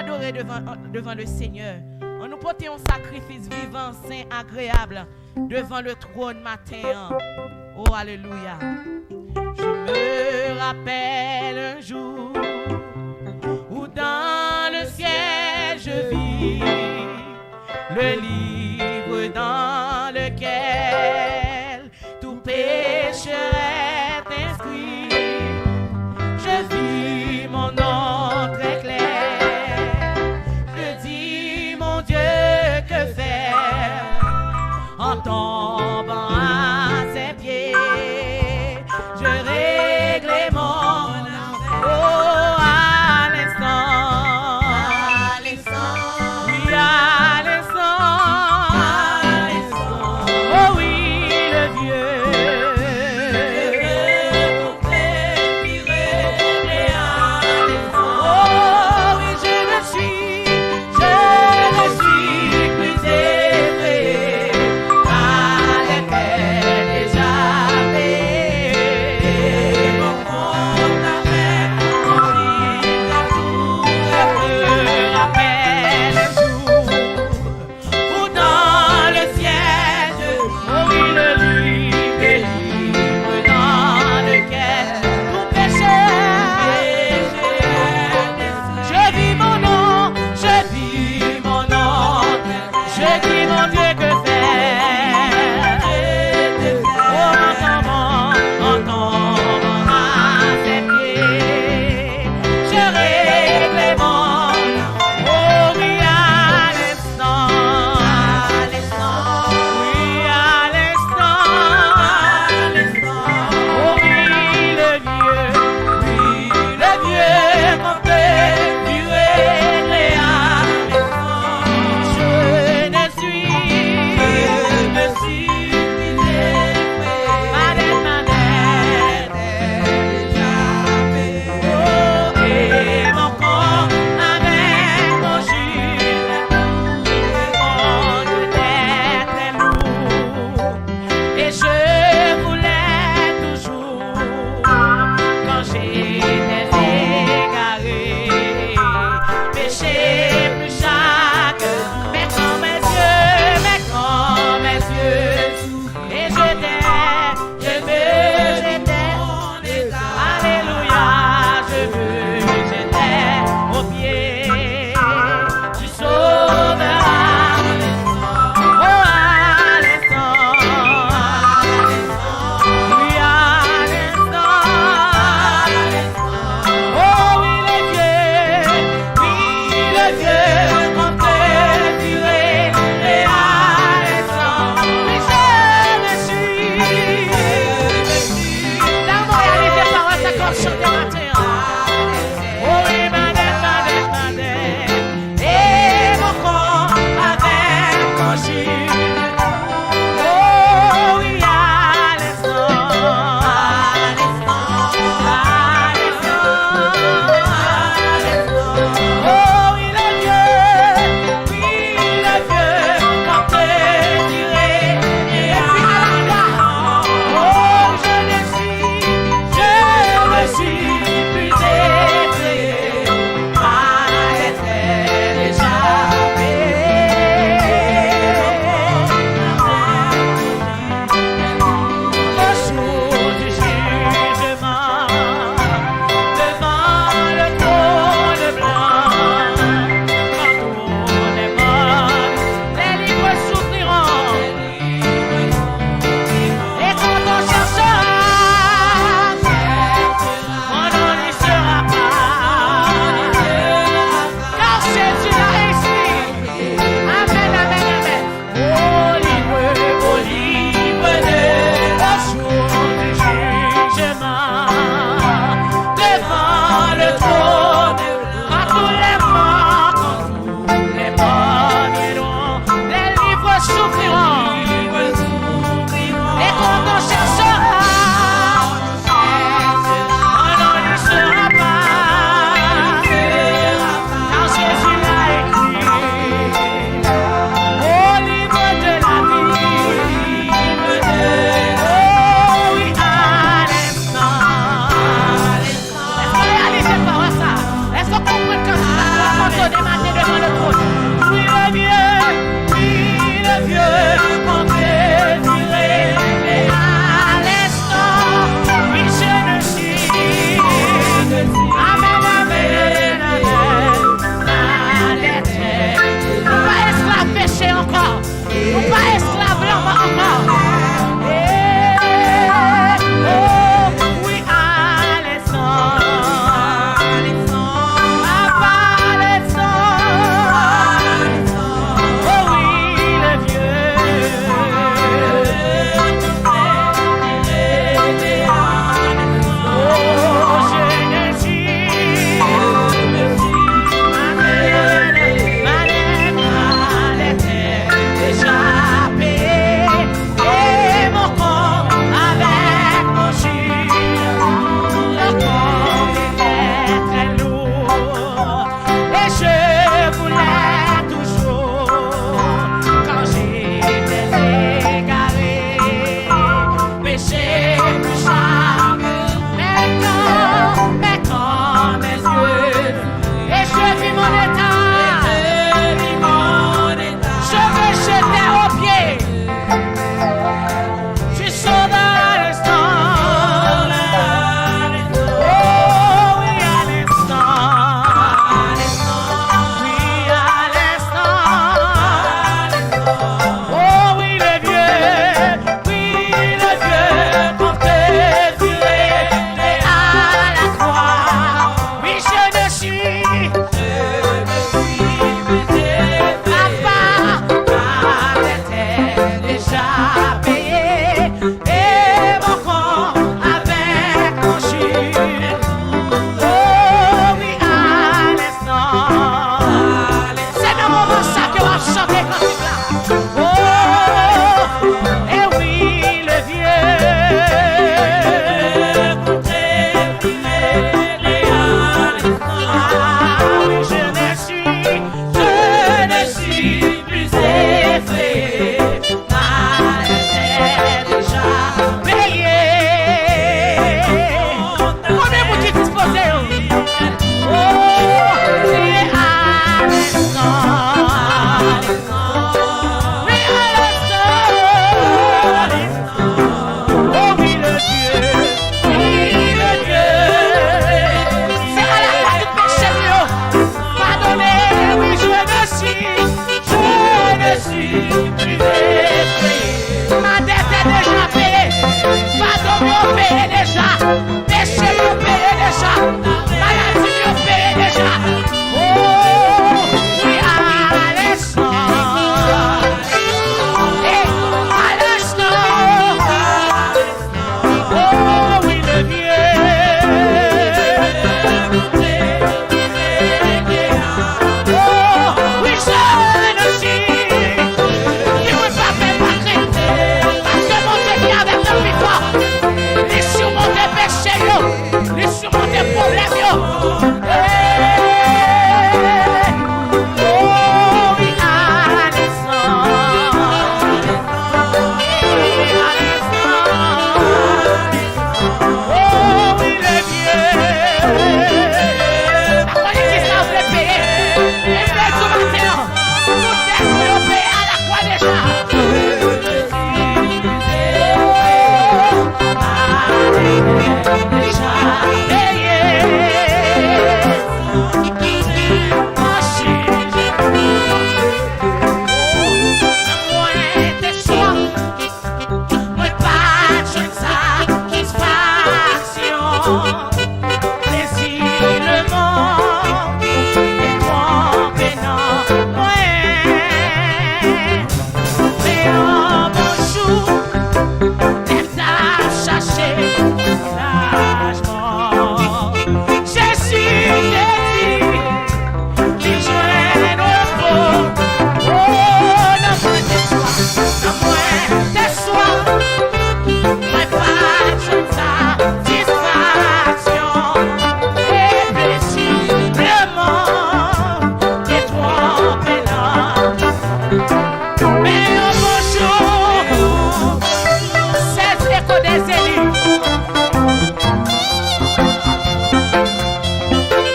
adorer devant le Seigneur. On nous porte un sacrifice vivant, saint, agréable devant le trône matin. Oh, alléluia. Je me rappelle un jour où dans le ciel je vis le livre dans lequel tout pécheur est inscrit. Je vis mon nom très clair. Je dis, mon Dieu, que faire en tombant à ses pieds? Je réglais mon affaire. Oh, à l'instant. À l'instant. Oui, à l'instant. À l'instant. Oh oui, le vieux. Oh oui, je me suis plus effrayé par les peines échappées. Mon compte avec mon livre tout me rappelle un jour où dans le ciel je vis le livre dans lequel tout pécheur. Je vis mon nom, je vis mon nom, je dis mon Dieu que faire. Oh, en tombant à ses pieds, je réglais mon âme. Oh oui, à l'instant. À l'instant. Oui, à l'instant. À l'instant. Oh oui, le vieux comptait du réglé à l'instant. Je ne suis plus manette, oh, et mon corps avec mon juge, mon tête est lourd, et je voulais toujours, quand j'étais égaré, pécher plus chaque, mais quand mes yeux, et j'étais, alléluia, j'étais au pied du Sauveur. Oh, à l'instant, oui, à l'instant, oh oui, le Dieu comptait durer, et à l'instant, oui, je me suis, dans mon réalité, paroles s'accordent sur des matins. Oh oui, manette, et mon corps avec mon juge. Oh oui, à l'instant, à l'instant. Oh oui, le Dieu Ma dette est déjà payée. Pardon, vous payez déjà. Péché, vous payez déjà. Maladie, vous payez déjà. Oh, oui, à l'instant. Et à l'instant. Oh, oui, le vieux. Oh, oui, je ne suis. Il ne veut pas faire patrie. Parce que mon Dieu qui est avec la victoire. Les surmonter péché, les surmonter problème, oh, oui, à l'instant. Oh, oui, le vieux. La politique, vous le payez. Et puis, tout matin, tout est payé à la croix déjà. Déjà payé. Moi, t'es soin. Moi, pas de satisfaction. Désire le monde et tromper dans moi. Mais en bon jour, t'es à chercher lâchement. Jésus te dit, qu'il joigne au repos. Oh, non, moi, t'es soin. Non, moi, t'es soin. Moi, pas de satisfaction. Et paisiblement, t'es trompé là. Mais un beau jour, c'est l'écho des élus.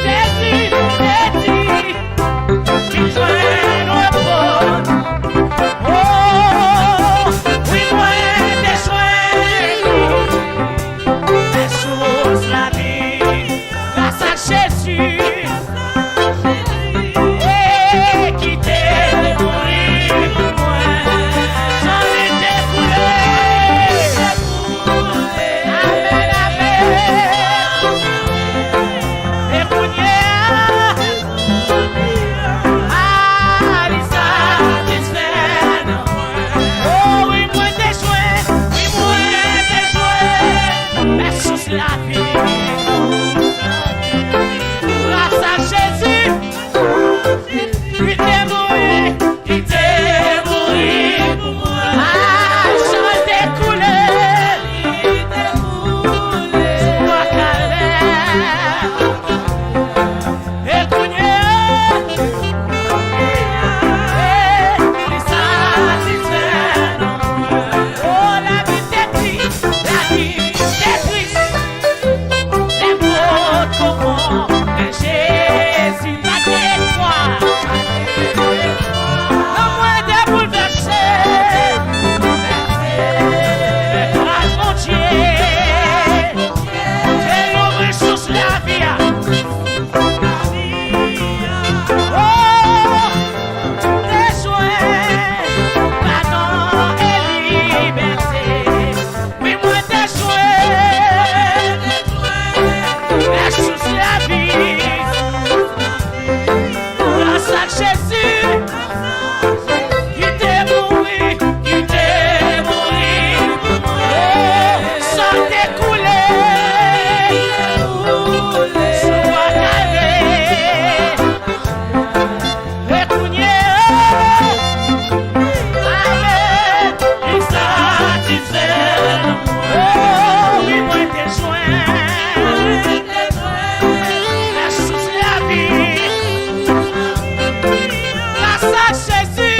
Jésus te dit, qu'il joigne au repos. Oh, oui, moi, t'es choisi. Les choses, la vie, grâce à Jésus. Et qui t'est mourir pour moi. J'en ai découlé. Amen, amen. Et il satisfait. Oh, oui, moi, t'es joué. Oui, moi, t'es joué. Mais sous la vie. Grâce à Jésus, il t'est mouru, il t'est mouru pour moi. Ah, j'en découlé, il t'est mouru, moi calvaire. Et il satisfait. Oh, la vie t'est triste, la vie t'est triste. Les mots comment que Jésus m'a dit toi. Non, moi t'es bouleversé. Grâce mon Dieu, j'ai l'ouvert sur la vie. Oh, tes soins, pardon et liberté. Oui, moi tes soins, la chose la vie. Grâce à Jésus, il t'est mouru, il t'est mouru. Oh, sans découler, sois calé. Amen, il satisfait. Oh, oui, moi t'es joint. La chose la vie. Grâce à Jésus.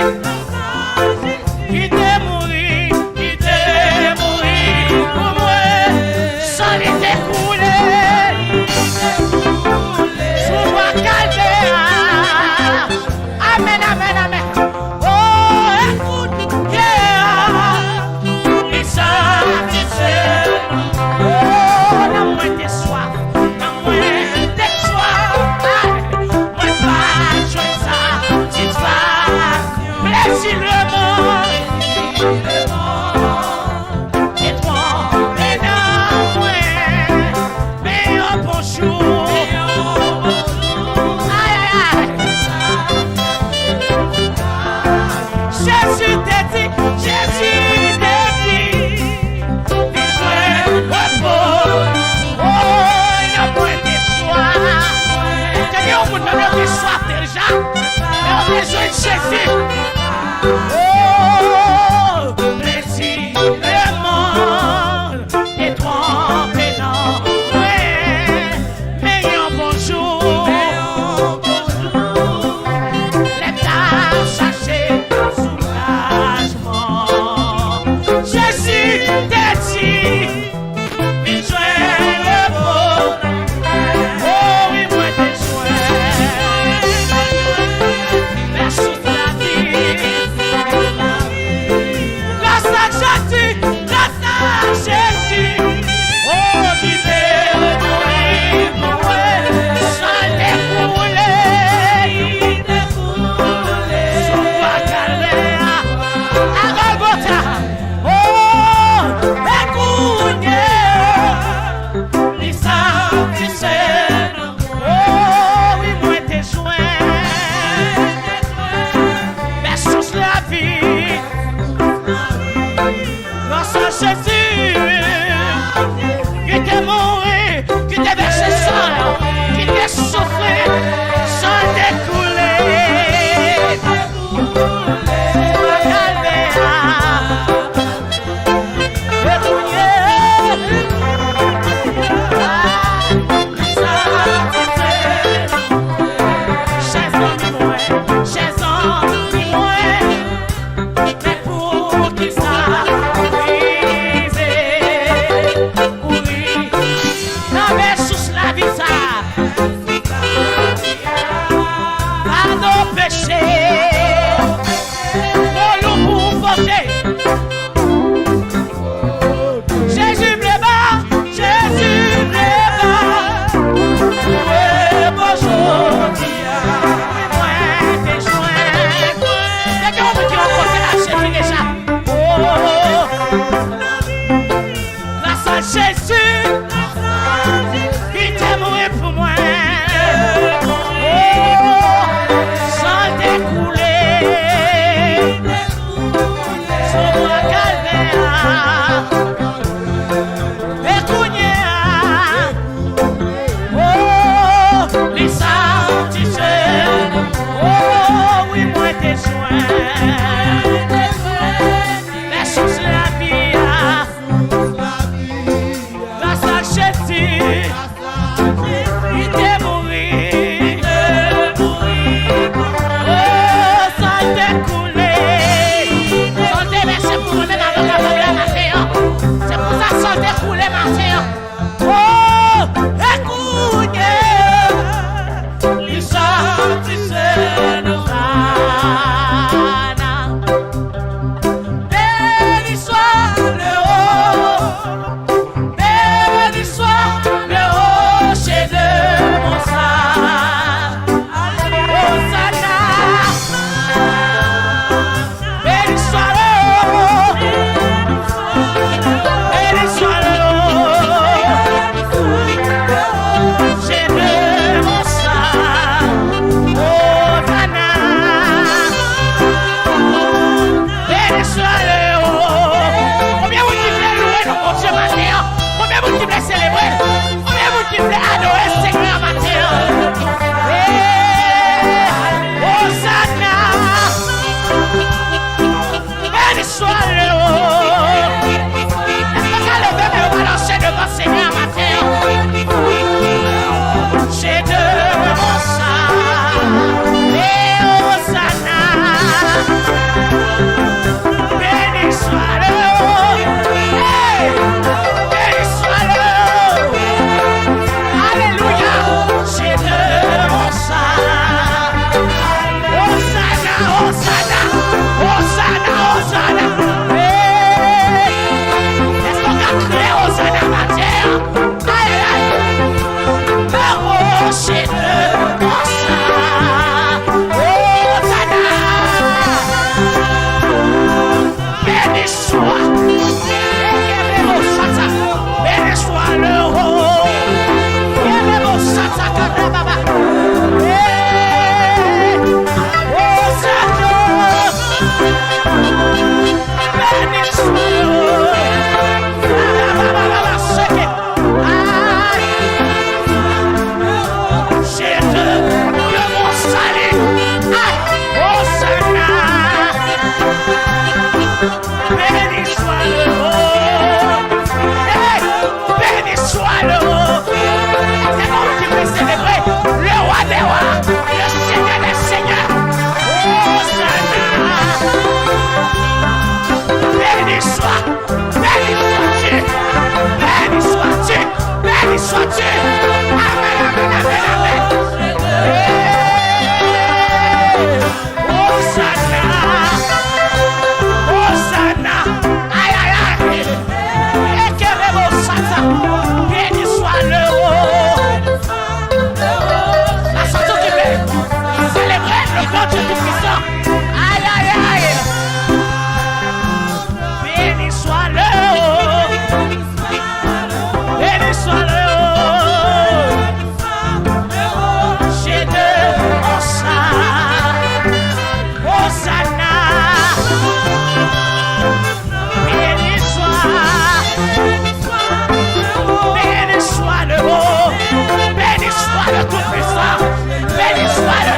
que nous soif déjà. Mais on a besoin de Jésus. Oh, plaisir, le monde est trompé dans. Mais un bonjour. Les tâches chercher soulagement. Jésus t'a dit, il joint le beau. Oh, oui, moi, t'es joint. Merci de la vie.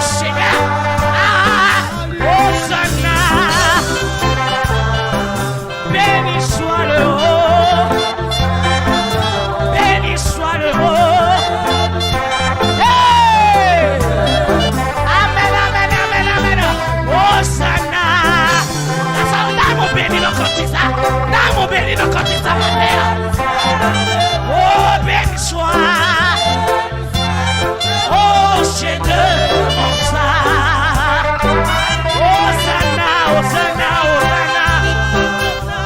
Seigneur. Hosanna. Béni soit le haut. Béni soit le haut. Hey! Amen, amen, amen, amen. Hosanna. Mon béni dans ça. Mon béni dans ça, ma mère. Oh, béni soit. Oh, j'ai de mon sang. Hosanna, Hosanna, Hosanna.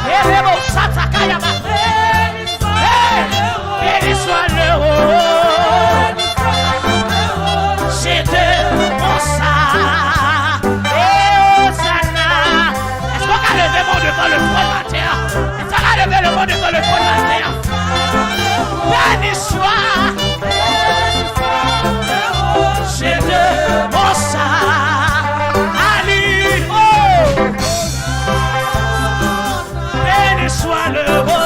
Et les mots, ça, Kayama. Béni soit le haut. J'ai de mon sang. Devant le trône de la terre. Et ça va lever le monde devant le trône de la terre. Béni soit. J'ai de mon sang. Ali. Oh. Béni soit le roi.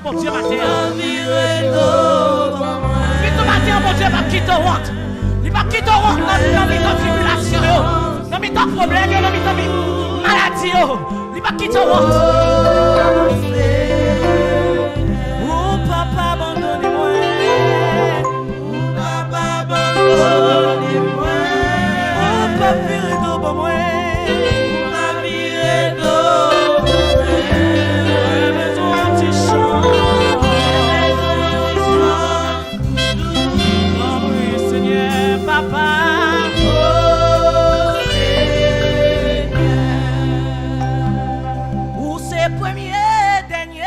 bon Dieu matin. Mais tout matin, bon Dieu va quitter honte. Il va quitter honte dans mes tribulations, dans mes problèmes, dans mes maladies. Il va quitter honte. Oh papa, abandonnez-moi. Papa, abandonnez-moi. Oh papa, redonne-moi. Ou c'est premier, dernier.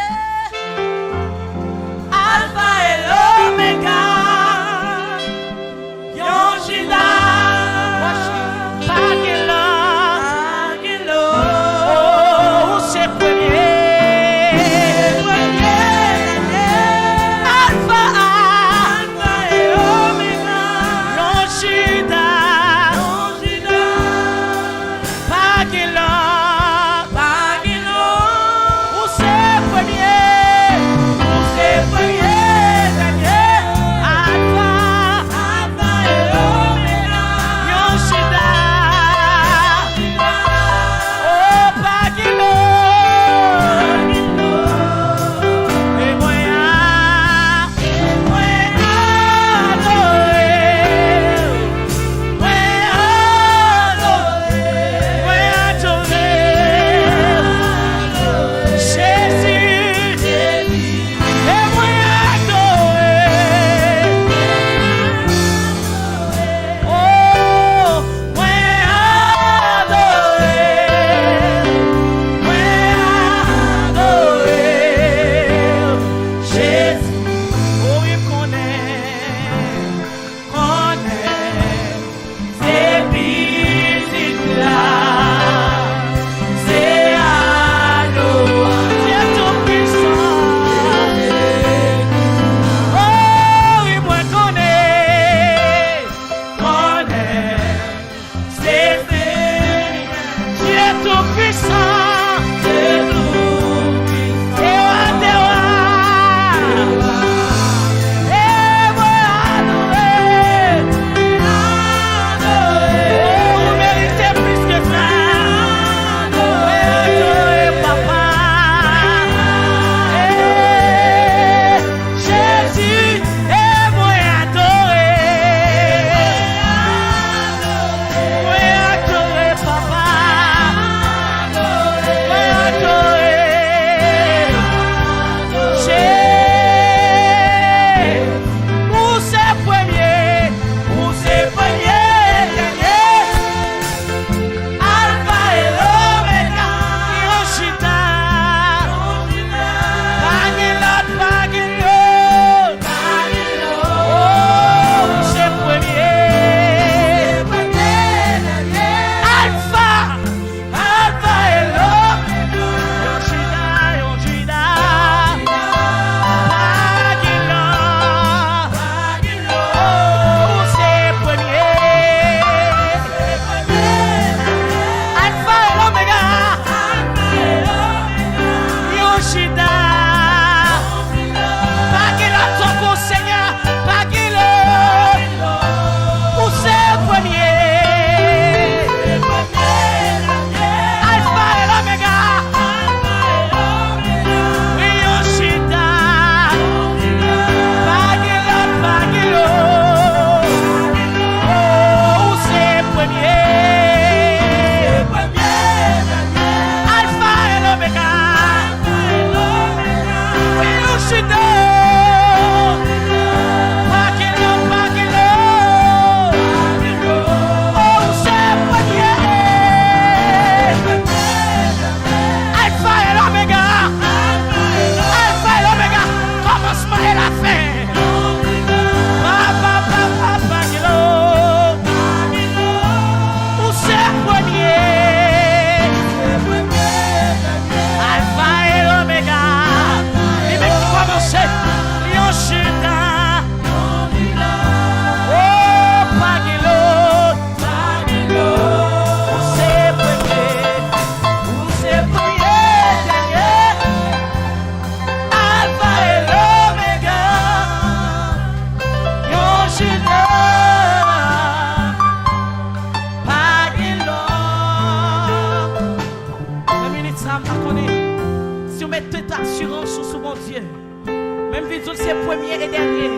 c'est premier et dernier.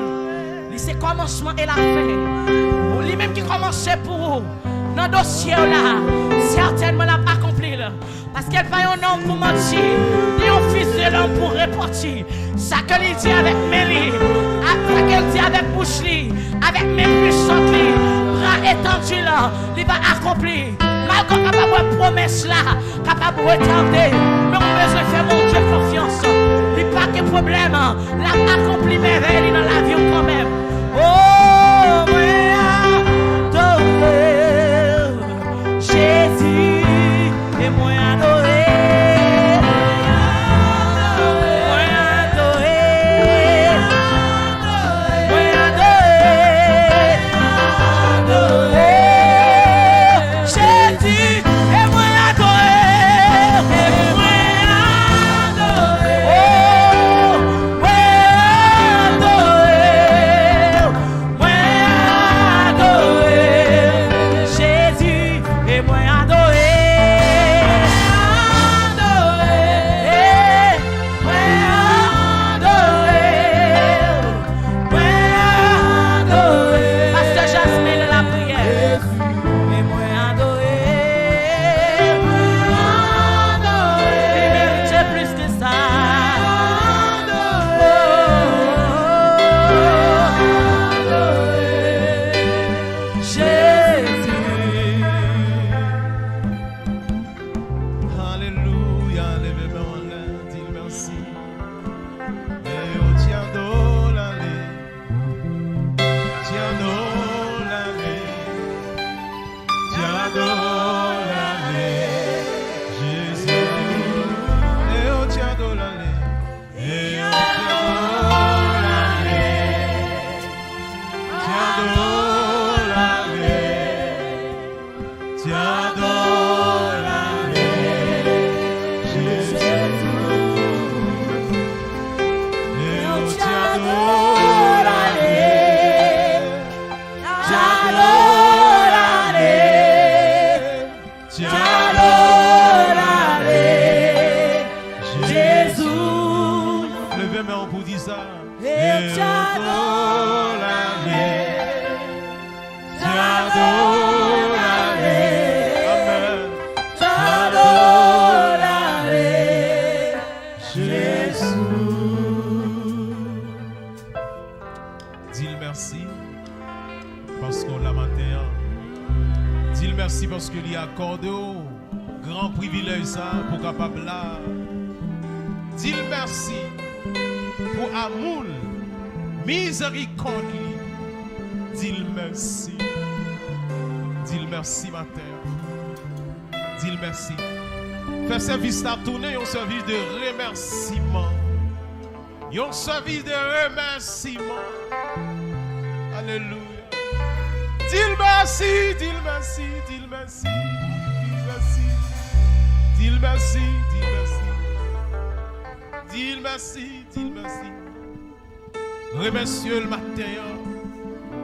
C'est commencement et la fin. Lui-même qui commençait pour vous. Dans le dossier là, certainement l'a accompli. Parce qu'elle pas un homme pour mentir, ni un fils de l'homme pour repartir. Ça qu'elle dit avec Mélie, ça qu'elle dit avec Bouchli, avec mes puissantes, bras étendus là, il va accomplir. Malgré capable de promesse là, capable de retarder, mais on a besoin de faire mon Dieu confiance. Il n'y a pas de problème, l'a accompli merveille dans la vie quand même. Oh, oui, adoré Jésus et moi adoré. T'adorerai, Jésus. Levez main pour dire ça. Et t'adorerai, t'adorerai, Amen. t'adorerai, Jésus. Dis-le merci parce qu'on l'a matin. Dis-le merci parce qu'il y a accordé au grand privilège ça pour capable là. Dis-le merci pour amour, miséricorde. Dis-le merci. Dis-le merci matin. Dis-le merci. Fais service à tourner, un service de remerciement. Un service de remerciement. Alléluia. Dis-le merci, dis-le merci, dis-le merci, dis-le merci, dis-le merci, dis-le merci, dis-le merci. Remerciez le matin,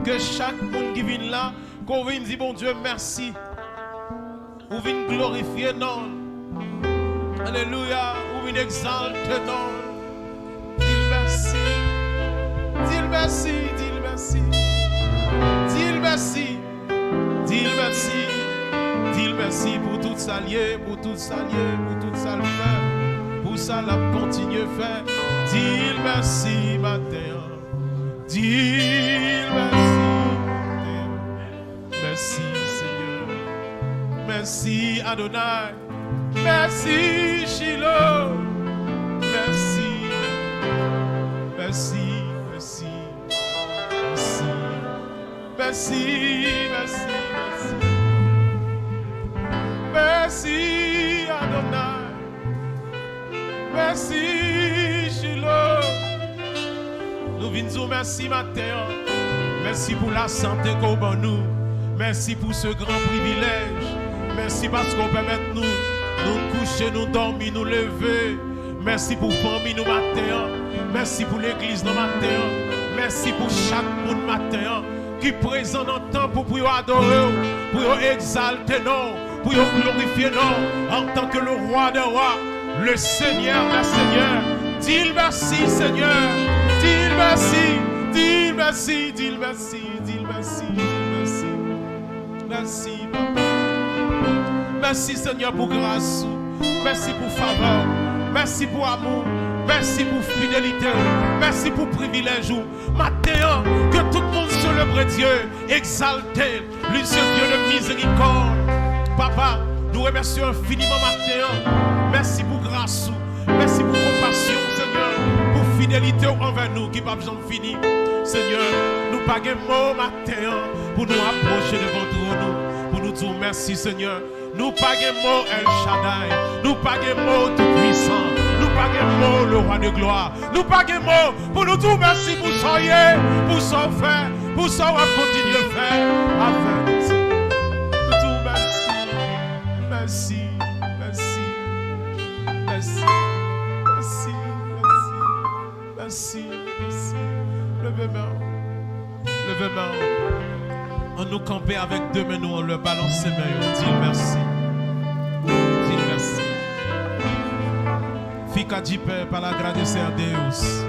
que chaque monde qui vient là, qu'on vienne dire bon Dieu merci, ou vienne glorifier non. Alléluia, ou vienne exalter non. Dis-le merci, dis-le merci, dis-le merci. Dis-le merci, dis-le merci, dis-le merci pour tout ça lié, pour tout ça lié, pour tout ça le fait, pour ça la continue faire. Dis-le merci matin, dis-le merci, merci Seigneur, merci Adonai, merci Shiloh, merci, merci, merci. Merci, merci, merci. Merci Adonai. Merci Shiloh. Nous venons dire merci matin. Merci pour la santé qu'on donne nous. Merci pour ce grand privilège. Merci parce qu'on permet nous coucher, nous dormir, nous lever. Merci pour famille nous matin. Merci pour l'église nous matin. Merci pour chaque monde matin. Qui présent dans le temps pour adorer, pour exalter non, pour glorifier non, en tant que le roi des rois, le Seigneur des seigneurs. Dis-le merci Seigneur, dis-le merci, dis-le merci, dis-le merci, dis-le merci, dis-le merci. Merci Papa. Merci Seigneur pour grâce, merci pour faveur, merci pour amour. Merci pour fidélité, merci pour privilège. Matin, que tout le monde célèbre Dieu, exalté, lui ce Dieu de miséricorde. Papa, nous remercions infiniment matin. Merci pour grâce, merci pour compassion, Seigneur, pour fidélité envers nous qui pas besoin de finir. Seigneur, nous pas de mots matin pour nous approcher devant nous, pour nous dire merci, Seigneur. Nous pas de mots El Shaddai, nous pas de mots tout-puissant. Nous pas de mots le roi de gloire. Nous pas de mots pour nous dire merci pour ça pour ça faire, pour ça on va continuer à faire avec nous. Nous disons merci, merci, merci, merci, merci, merci, merci. Levez main, levez main. On nous camper avec deux mains, nous on le balance ses mains, on dit merci. Dis merci. Fica de pé para agradecer a Deus.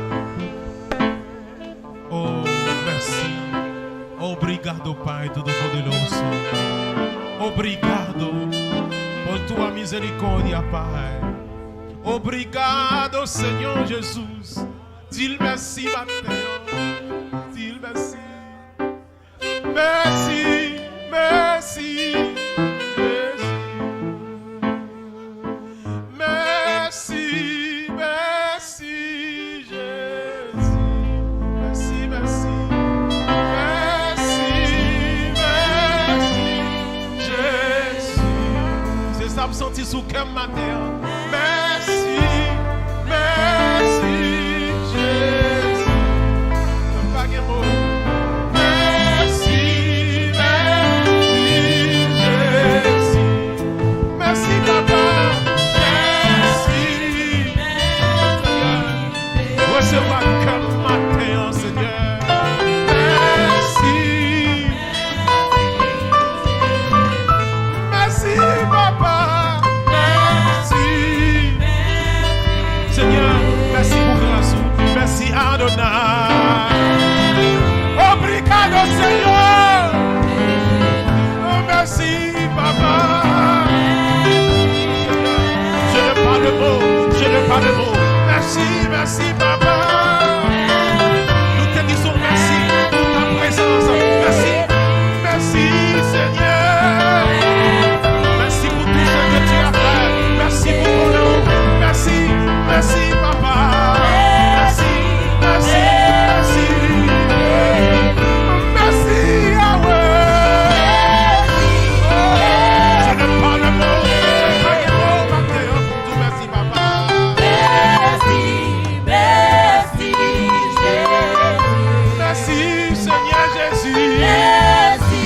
Oh, merci. Obrigado, Pai Todo-Poderoso. Obrigado por tua misericórdia, Pai. Obrigado, Senhor Jesus. Dis merci matin. Dis merci. Merci, merci. Me sentir sous cœur matin. Merci, merci, Jésus. Pas de mots. Merci, merci, Jésus. Merci, Papa. Merci, recevoir cœur matin, Seigneur. Merci, merci, Papa. merci papa. Nous te disons merci pour ta présence. Merci, merci Seigneur. Merci pour tout ce que tu as fait. Merci pour ton amour. Merci, merci papa. Merci, merci, merci. Merci Yahweh. Je n'aime pas le mot. Merci papa. Merci Seigneur Jésus.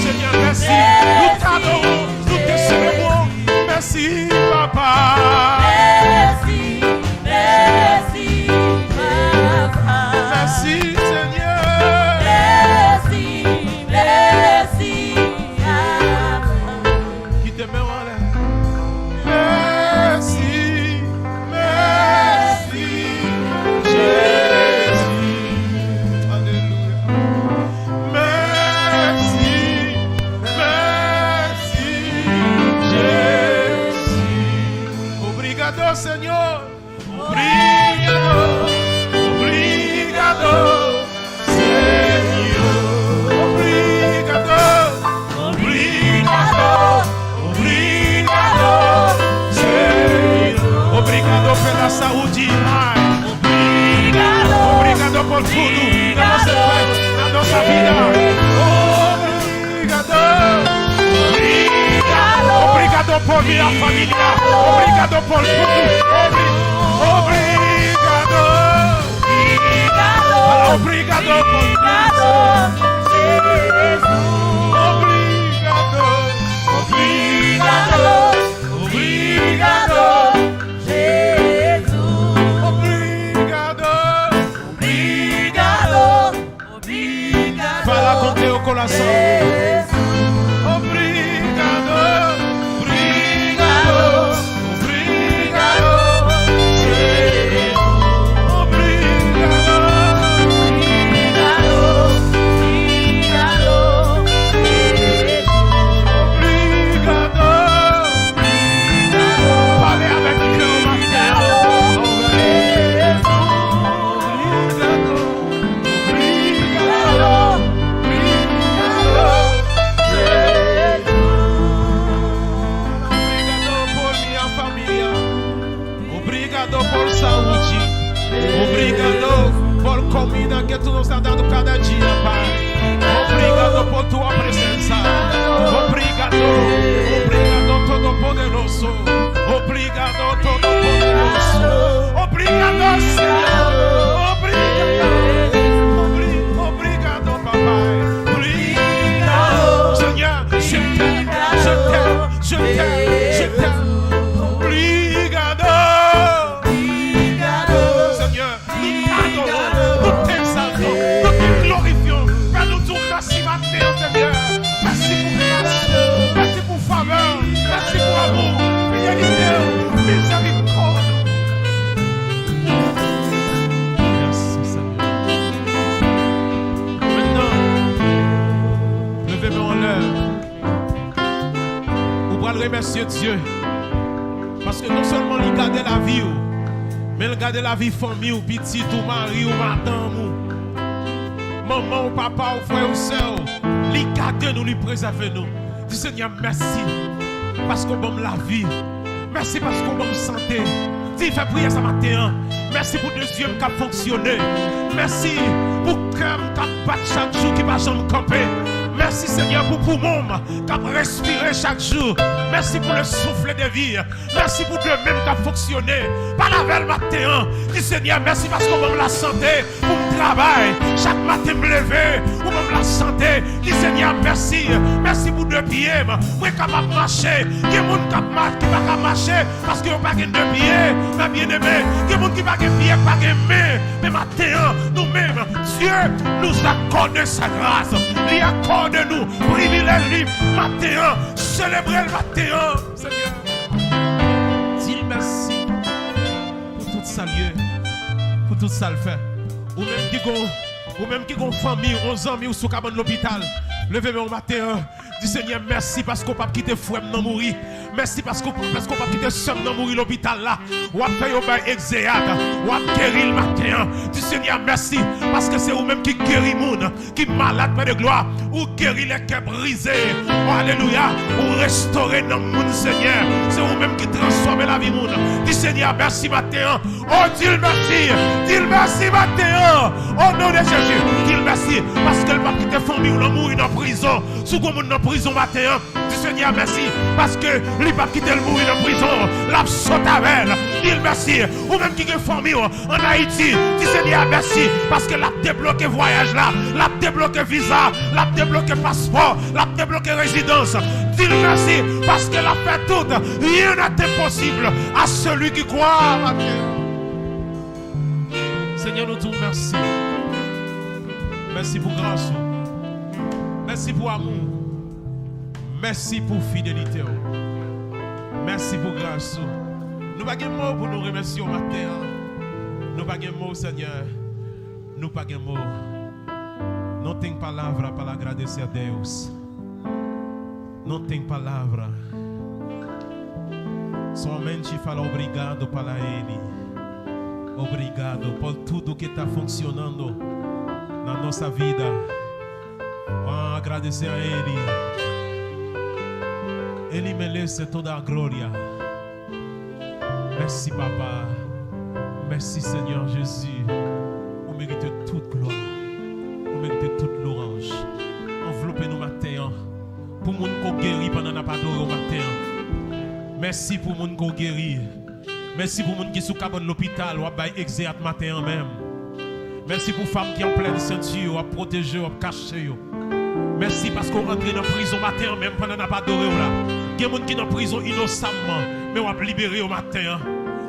Seigneur, merci. Nous t'adorons, nous te célébrons. Merci papa. Merci Seigneur. Qui te met en l'air. Merci, merci Jésus. Alléluia. Merci, merci Jésus. Obrigado Seigneur. Obrigado, obrigado Seigneur. Obrigado, obrigado, obrigado Seigneur. Obrigado pela saúde, Pai. Obrigado por tudo na nossa vida. Obrigado. Obrigado por minha família. Obrigado por tudo. Obrigado. Obrigado por tudo. Obrigado. Obrigado. Obrigado. Fala com teu coração. Obrigado, obrigado, obrigado, Senhor. Obrigado, obrigado, fale avec cœur, Martin. Por saúde, obrigado por comida que tu nos has dado cada dia, Pai. Obrigado por tua presença. Obrigado, obrigado Todo-Poderoso. Obrigado Todo-Poderoso. Obrigado, Senhor. Obrigado, Papai. Obrigado, Senhor. Je t'aime, je t'aime, je t'aime, je t'aime. Obrigado. Merci pour grâce, merci pour faveur, merci pour amour, fidélité, miséricorde. Merci Seigneur. Maintenant, levez-moi en l'air. Vous pourrez remercier Dieu. Parce que non seulement il garde la vie, mais il garde la vie famille, ou petit, ou mari, ou madame, ou maman, ou papa, ou frère, ou soeur. Lui garder nous, lui préserver nous. Dis Seigneur, merci parce qu'on donne la vie. Merci parce qu'on donne santé. Dis, fais prier ce matin. Merci pour deux yeux qui ont fonctionné. Merci pour le cœur qui a battu chaque jour, qui va jamais camper. Merci Seigneur pour poumon qui a respiré chaque jour. Merci pour le souffle de vie. Merci pour deux mêmes qui a fonctionné. Pas la veille matin. Dis Seigneur, merci parce qu'on donne la santé pour le travail. Chaque matin me lever, on donne la santé. Dis Seigneur, merci. Merci pour deux pieds. Moi capable de marcher. Il y a des gens qui ne peuvent pas marcher parce qu'ils n'ont pas de deux pieds. Ma bien-aimée, il y a des gens qui n'ont pas de pieds, pas de main. Mais maintenant, nous-mêmes, Dieu nous accorde sa grâce. Il accorde nous privilège matin. Célébrer le matin, Seigneur. Dis merci pour tout ça lieu, pour tout ça le fait. Ou même qui ont famille, 11 amis ou sous cabane l'hôpital. Levez-moi au matin. Dis Seigneur, merci parce qu'on ne peut pas quitter frère non mourir. Merci parce qu'on va quitter seul dans mourir l'hôpital là. Ou à faire au exéat. Ou à guérir le matin. Du Seigneur, merci. Parce que c'est vous-même qui guérit le monde. Qui malade, Père de gloire. Ou guérit les cœurs brisés. Oh, alléluia. Ou restaurer dans le monde, Seigneur. C'est vous-même qui transforme la vie monde. Du Seigneur, merci matin. Oh, dis-le merci. Dis-le merci matin. Au nom de Jésus. Dis-le merci. Parce que le pape qui te famille ou l'amour est en prison. Sous comme on est en prison matin. Du Seigneur, merci. Parce que le pape qui te mourir en prison. La saute avec. Dis-le merci. Ou même qui est famille en Haïti. Du Seigneur, merci. Parce que l'a débloqué voyage là. L'a débloqué visa. L'a débloqué passeport. L'a débloqué résidence. Dis-le merci. Parce que l'a fait tout. Rien n'est impossible à celui qui croit matin. Seigneur, nous disons merci. Merci pour grâce. Merci pour amour. Merci pour fidélité. Merci pour grâce. Nous n'avons pas de mots pour nous remercier au matin. Nous n'avons pas de mots, Seigneur. Nous n'avons pas de mots. Não tem palavra para agradecer a Deus. Não tem palavra. Somente falar obrigado para Ele. Obrigado por tudo que está funcionando na nossa vida. Vamos agradecer a Ele. Ele merece toda a glória. Merci, Papa. Merci, Seigneur Jésus. On mérite toute gloire. On mérite toute louange. Enveloppez-nous matin. Pour les gens qui guéri pendant la parole au matin. Merci pour les gens qui guéri. Merci pour les gens qui sont dans l'hôpital ou à exéat matin même. Merci pour les femmes qui sont en pleine ceinture, à protéger, à cacher. Merci parce qu'on rentre dans la prison matin même pendant la parole. Il y a des gens qui sont en prison innocemment, mais on va libérer au matin.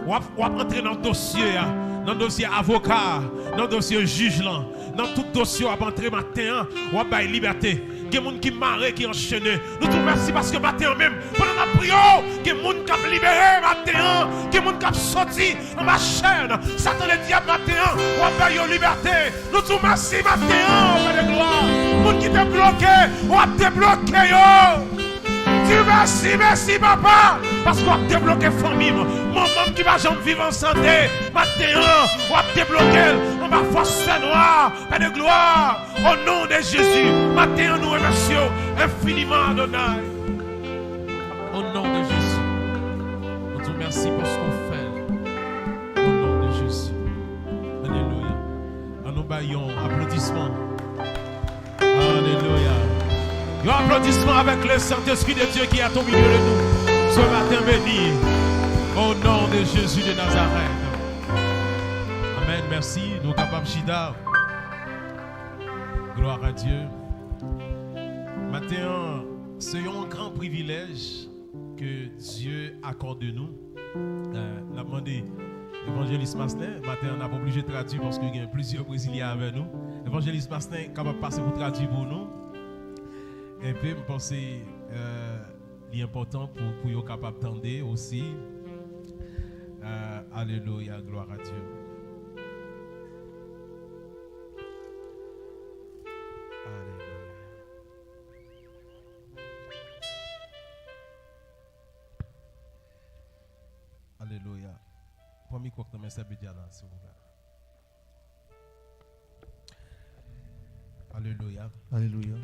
On va entrer dans le dossier. Dans le dossier avocat, dans le dossier juge, dans tout dossier, on va entrer matin, on va avoir liberté. Il y a des gens qui marrent, qui enchaînent. Nous te remercions parce que matin même, pendant la prière, il y a des gens qui ont libéré matin, il y a des gens qui ont sorti dans ma chaîne. Satan le diable matin, on va avoir liberté. Nous te remercions matin, Père de gloire. Les gens qui étaient bloqués, on va débloquer. Dieu merci, merci papa, parce qu'on a débloqué la famille. Mon maman qui va jamais vivre en santé, maintenant, on va débloquer, on va force noire, Père de gloire, au nom de Jésus. Maintenant, nous remercions infiniment Adonai. Au nom de Jésus, nous te remercions pour ce qu'on fait. Au nom de Jésus. Alléluia. En nous baillons, applaudissements. Alléluia. Un applaudissement avec le Saint-Esprit de Dieu qui est au milieu de nous. Ce matin béni. Au nom de Jésus de Nazareth. Amen. Merci. Nous capables Chida. Gloire à Dieu. Matin, c'est un grand privilège que Dieu accorde de nous. On a demandé Évangéliste Masselin. Matin, on n'a pas obligé de traduire parce qu'il y a plusieurs Brésiliens avec nous. Évangéliste Masselin est capable de passer pour traduire pour nous. Et puis, je pense que c'est important pour être capable d'entendre aussi. Alléluia, gloire à Dieu. Alléluia. Alléluia. Pour moi, je vais vous dire là, s'il vous plaît. Alléluia. Alléluia.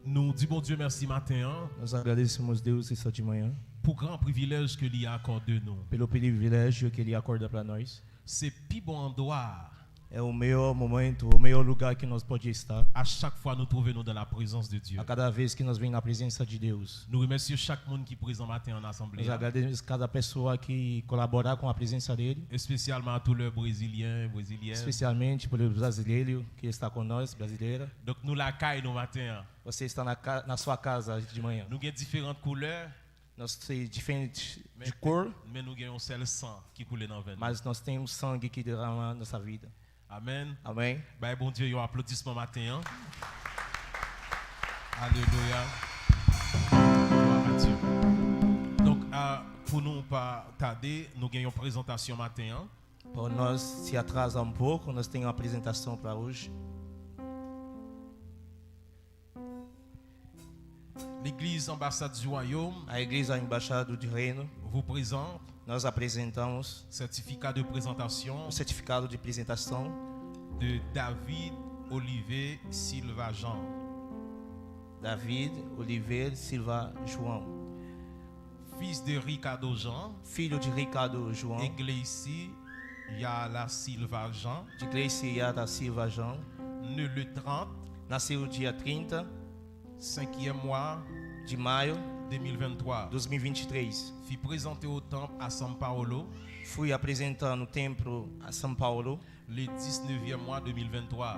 Nous disons bon Dieu merci matin. Nós agradecemos Deus essa de manhã Pour grand privilège que lui accorde nous. pelo privilégio que Ele acorda para nós. C'est plus bon endroit. É o melhor momento, o melhor lugar que nós pode estar. À chaque fois nous trouvons dans la présence de Dieu. A cada vez que nós vem na presença de Deus. Nous remercions chaque monde qui est présent matin en assemblée. Nós agradecemos cada pessoa que colaborar com a presença dele, Spécialement à tous les Brésiliens, Brésiliennes. especialmente pelo brasileiro que está conosco, brasileira. Donc nous la caille nos matins. Você está na sua casa de manhã. Nous avons différentes couleurs. Nós temos diferente de cor, Mais nous avons un seul sang qui coule dans le mas nós temos sangue que derrama na nossa vida. Amen. Amém? Bah, bon Dieu, un applaudissement matin. Alléluia. Gloire à Dieu. Donc, pour nous pas tarder, nous avons une présentation matin. Para nós se atrasa pouco, nós temos uma apresentação para hoje. L'Église ambassade du Royaume A Igreja Embaixada do Reino, vous présente nós apresentamos certificat de présentation o certificado de apresentação de David Olivier Silva Jean, David Oliveira Silva João, fils de Ricardo Jean filho de Ricardo et João, Gleici Yala Silva Jean, de Gleice Yada Silva João, né le 30, nasceu dia 30 5e mois de maio 2023. de 2023. Fut présenté au temple à São Paulo Fui apresentar no templo a São Paulo, le 19e mois 2023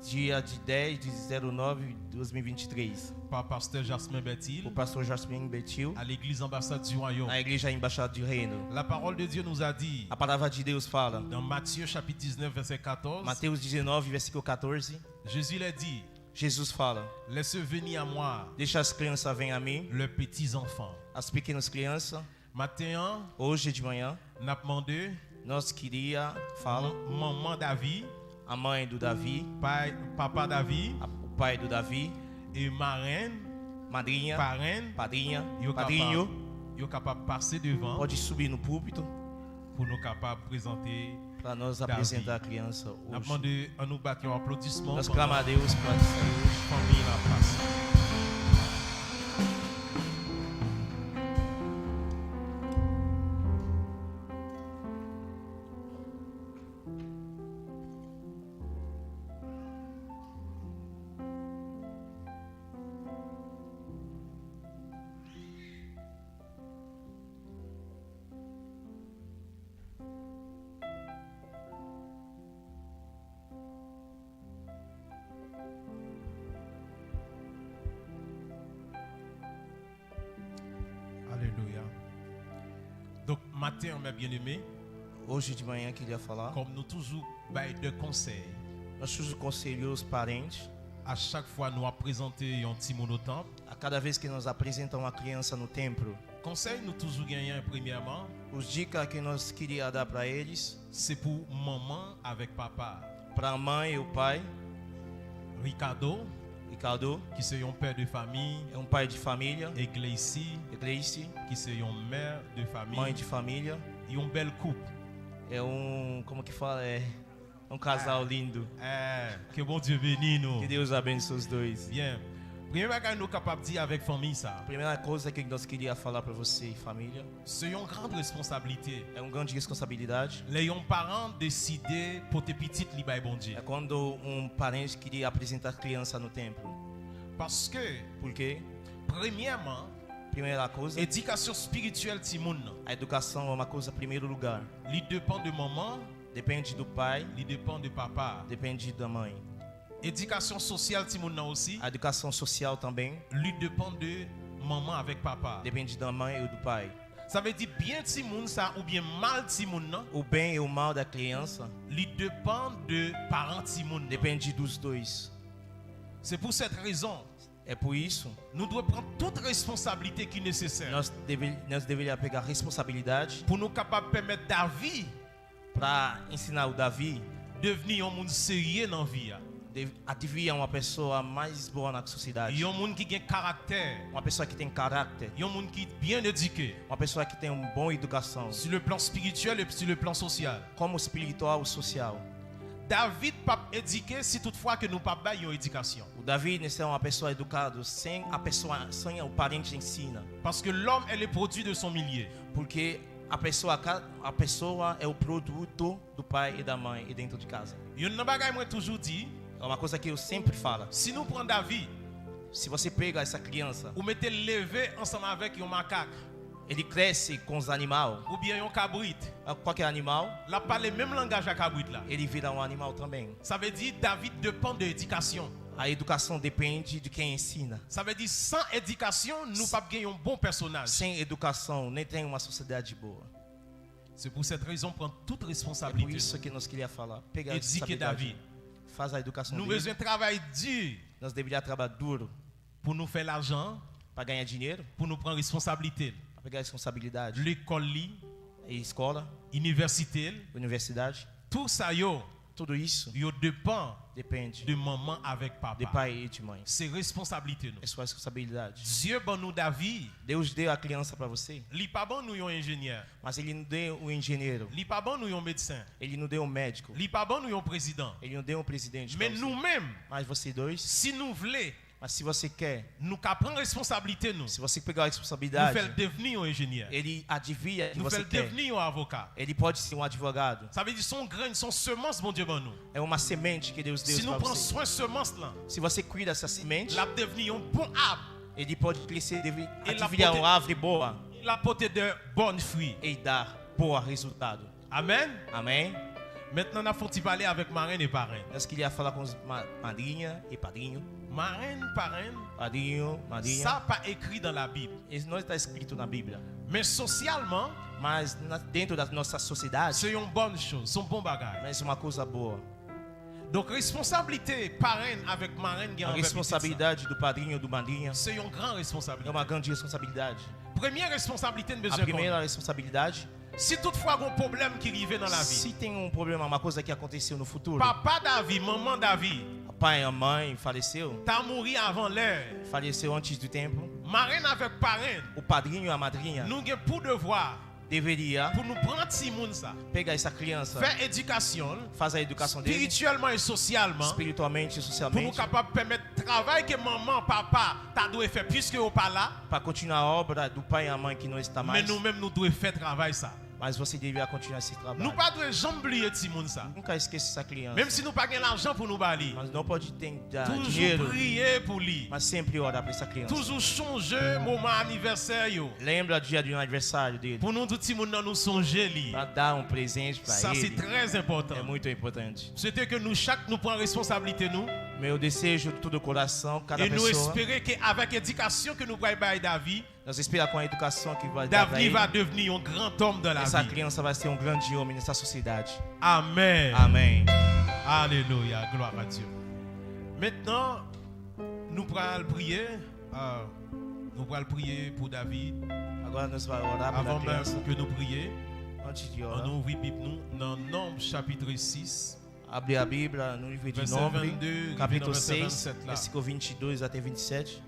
dia de 10 de 09 de 2023, par pasteur Jasmin o Betil pastor Jasmin Betil, à l'église ambassade du Royaume. na Igreja Embaixada do Reino. La parole de Dieu nous a dit A palavra de Deus fala, dans Matthieu chapitre 19 verset 14, Mateus 19, versículo 14, Jésus l'a dit, Jesus fala: laissez venir à moi Deixa as crianças virem a mim, les petits enfants. as pequenas crianças. Matin, Hoje de manhã, n'a demandé nós queria fala maman David, a mãe do Davi, papa David o pai do Davi, et marraine, madrinha, parraine, padrinha, yo padrinho, capable de passer devant pode subir no púlpito pour nous capables de présenter. para nós Davi. apresentar a criança N'a hoje. demandé à nous battre un applaudissement Nós pour clamamos a Deus para sair famille la place. Alléluia. Donc, matin, mes bien-aimés, hoje de manhã queria falar. comme nous toujours bail de conseils, Nós somos conselhos parentes. à chaque fois nous a présenté un petit mot au temple. A cada vez que nós apresentamos uma criança no templo, Conseil nous toujours gagné premièrement, os dicas que nós queria dar para eles, c'est pour maman avec papa. para a mãe e o pai. Ricardo, Ricardo qui c'est un père de famille, é pai de família, et Gleici, Gleice, qui c'est une mère de mãe famille, de família. et une belle couple. É como que fala? É casal lindo. Que bon Dieu bénisse nous. Que Deus abençoe os dois. Bien. Première chose que nous sommes capables de dire avec famille, ça, A primeira coisa que nós queria falar para você e família c'est une grande responsabilité. é grande responsabilidade. Les parents décident pour tes petites libères bon Dieu. É quando parente queria apresentar criança no templo. Parce que, Porque, premièrement, primeira coisa, éducation spirituelle de moun, a educação é uma coisa em primeiro lugar. il dépend de maman, Depende do pai, il dépend de papa. depende da mãe. Éducation sociale de moun aussi, A educação social também lui dépend de maman avec papa. depende da mãe ou do pai. Ça veut dire bien de moun ça ou bien mal de moun, O bem e o mal da criança lui dépend de parents de moun. depende dos dois. C'est pour cette raison, É por isso nous devons prendre toute responsabilité qui est nécessaire nós deveríamos pegar responsabilidade pour nous capables de permettre David para ensinar o Davi devenir un monde sérieux dans la vie. a devenir uma pessoa mais boa na sociedade. Il y a un monde qui a un caractère, Uma pessoa que tem caráter, il y a un monde qui est bien éduqué uma pessoa que tem uma boa educação, sur le plan spirituel et sur le plan social. como espiritual e social. David pas éduqué si toutefois que nous pas une éducation. O Davi é uma pessoa educada sem sem o parente ensina, Parce que l'homme est le produit de son milieu. porque a pessoa é o produto do pai e da mãe e dentro de casa. Il y a une bagage moi toujours dit, É uma coisa que eu sempre falo. si nous prenons David, Se você pega essa criança, ou mettez levé ensemble avec un macaque ele cresce com os animais, ou bien un cabrit, qualquer animal, là pas le même langage à cabrit là. ele vira animal também. Ça veut dire David dépend de l'éducation. A educação depende de quem ensina. Ça veut dire sans éducation, nous pas gagner un bon personnage. Sem educação, nem tem uma sociedade boa. C'est pour cette raison prendre toute É por responsabilité. isso que nós queria falar. Pegar a Éduquer David. responsabilidade. Faz a educação Nous dele. besoin de travail dur Nós deveríamos trabalhar duro pour nous faire l'argent, para ganhar dinheiro, pour nous prendre responsabilité. para pegar a responsabilidade. L'école, E escola, l'université, universidade, tout ça yo, Tudo isso il dépend depende de maman avec de papa. pai e de mãe. C'est responsabilité nous. É sua responsabilidade. Dieu bon nous David, Deus deu a criança para você, li pas bon nous un ingénieur, mas ele não deu um engenheiro, li pas bon nous un médecin, ele não deu um médico, li pas bon nous un président. ele não deu um presidente. Mais pra você. nous-mêmes, Mas vocês dois, si nous voulons, mas se você quer, nous prendre responsabilité nous, se você pegar a nous responsabilidade, faire devenir un ingénieur, ele adivinha que nous você faire quer. devenir un avocat. Ele pode ser um advogado. Ça veut dire son grain, son semence, bon Dieu, bon nous. É uma semente que Deus deu Si nous para prenons você. soin de semence là, Se você cuida dessa semente, la devenir un bon arbre, ele pode crescer, Ele adivinhar pode- uma árvore boa la porter de bons fruits. e dar bom resultado. Amen. Amém? Maintenant, on a faut parler avec marraine et parrain. Nós queríamos falar com os madrinha e padrinho. Marraine, parrain, Padrinho, madrinha. ça pas écrit dans la Bible. Isso não está escrito na Bíblia. Mais socialement, Mas dentro da nossa sociedade, c'est une bonne chose, c'est un bon bagage. mas é uma coisa boa. Donc, responsabilité parrain avec marraine qui est A envers petit ça, responsabilidade do padrinho ou do madrinha c'est une grande é responsabilité. uma grande responsabilidade. Première responsabilité de A besoin. primeira responsabilidade, Si toutefois il y a un problème qui arrive dans la vie, se tem um problema, uma coisa que aconteceu no futuro, papa David, maman David, o pai e a mãe faleceu, t'as mouru avant l'heure. faleceu antes do tempo, Marraine avec parrain, o padrinho e a madrinha nous avons pour devoir deveria pour nous prendre si moun ça, pegar essa criança, faire éducation fazer a educação dele, spirituellement et socialement espiritualmente e pour nous socialmente, capables de permettre le travail que maman, papa, t'a dû faire puisque vous pas là, para continuar a obra do pai e a mãe que não está mais mais. nous-mêmes nous devons faire travail ça. Mas você deveria continuar esse Nous trabalho. pas devons jamais oublier si moun ça. Nunca esqueça essa criança. Même si nous pas gain l'argent pour nous bali, Mas não pode ter toujours dinheiro, prier pour lui. mas sempre orar para essa criança. Toujours changer moment anniversaire yo. Lembra do dia do aniversário dele, Pour nous tout si moun nan nous songer lui. para dar um presente para Ça c'est ele. très important. É muito importante. C'était que nous chaque nous prend responsabilité nous Meu desejo de todo o coração, cada et nous pessoa, espérer qu'avec l'éducation que nous prenons par David, nós esperamos com a educação que vai dar para David ele, va devenir un grand homme dans la essa vie. criança vai ser um grande homem nessa sociedade. Amen. Amém. Alléluia, gloire à Dieu. Maintenant, nous allons prier. Nous allons prier pour David. Agora nós vamos orar pela Avant même criança. que nous prions, Antes de on orar, ouvre la Bible nous dans Nombre chapitre 6, abrir a Bíblia no livro de verset Nombre, 22, capítulo verset 6, 27 là. versículo 22 até 27.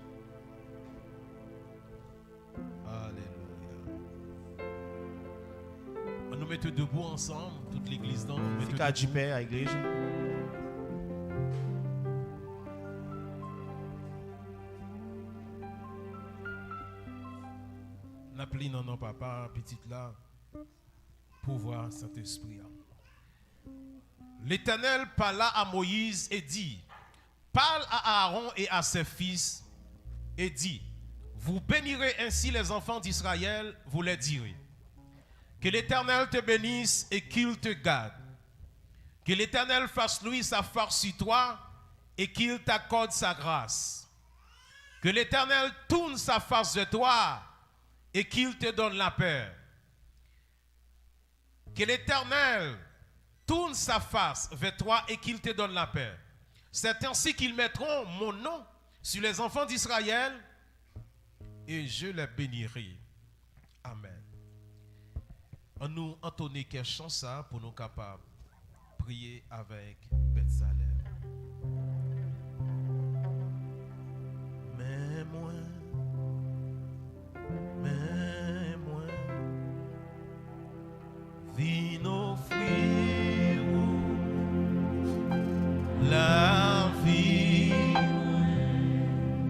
Alléluia. On nous mettre debout ensemble, toute l'église dans. nous mettre Ficar de debout. pé a igreja. N'appelez non, non, papa, petite là, pour voir Saint-Esprit. L'Éternel parla à Moïse et dit, parle à Aaron et à ses fils et dit, vous bénirez ainsi les enfants d'Israël, vous les direz. Que l'Éternel te bénisse et qu'il te garde. Que l'Éternel fasse lui sa force sur toi et qu'il t'accorde sa grâce. Que l'Éternel tourne sa face de toi et qu'il te donne la paix. Que l'Éternel tourne sa face vers toi et qu'il te donne la paix. C'est ainsi qu'ils mettront mon nom sur les enfants d'Israël et je les bénirai. Amen. On nous entonner quelques chants ça pour nous capables de prier avec Bethsalem. Mais moi, viens offrir la vie.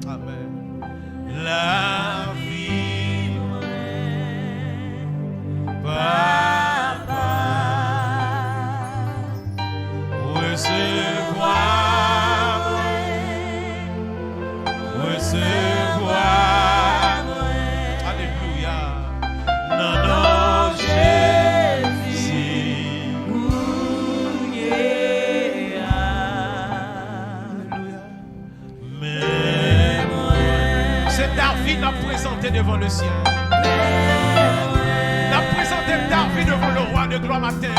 Amen. La vie. Papa, recevoir. Alléluia. Non, non, Jésus. Alléluia. Mais c'est David a présenté devant le ciel. A présenté David devant le roi de gloire matin.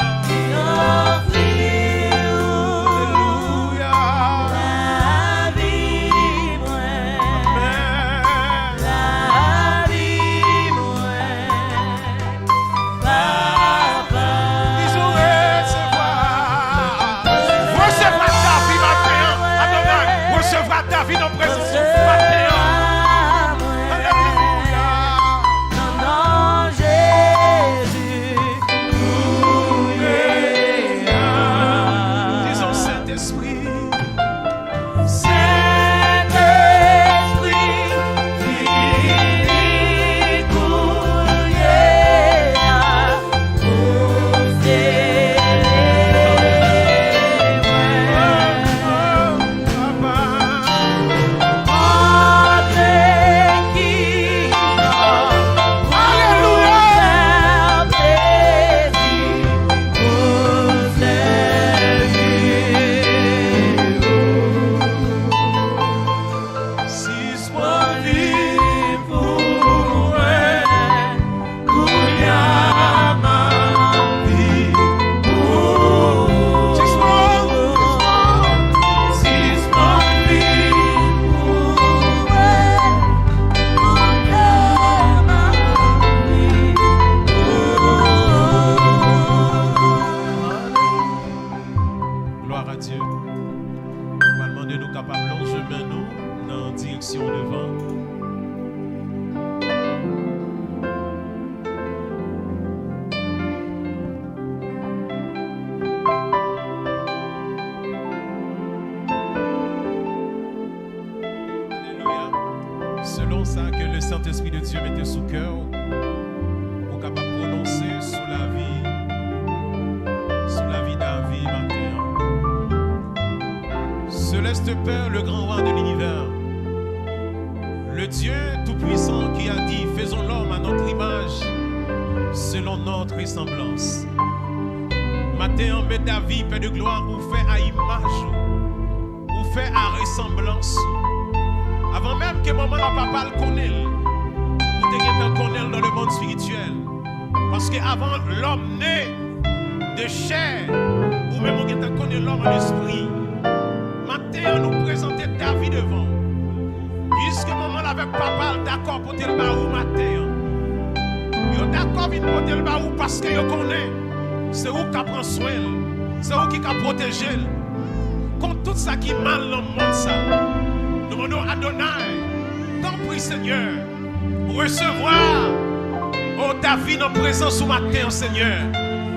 mettez sous cœur, ou capable de prononcer sous la vie David matin. Céleste Père, le grand roi de l'univers, le Dieu tout-puissant qui a dit, faisons l'homme à notre image, selon notre ressemblance. Matin, mais David, Père de gloire, ou fait à image, ou fait à ressemblance. Avant même que maman n'a papa le connaisse, ou te connaître dans le monde spirituel. Parce qu'avant l'homme né de chair, ou même on connaît l'homme en esprit. Matin, on nous présentait David devant. Puisque maman avec papa d'accord pour te le baou matin. Yo d'accord pour te le baou parce que yo connaît. C'est où qui prend soin, c'est où qui protège. Contre tout ça qui est mal dans le monde, ça. Nous demandons à Adonai, t'en prie Seigneur, recevoir David en présence au matin, Seigneur.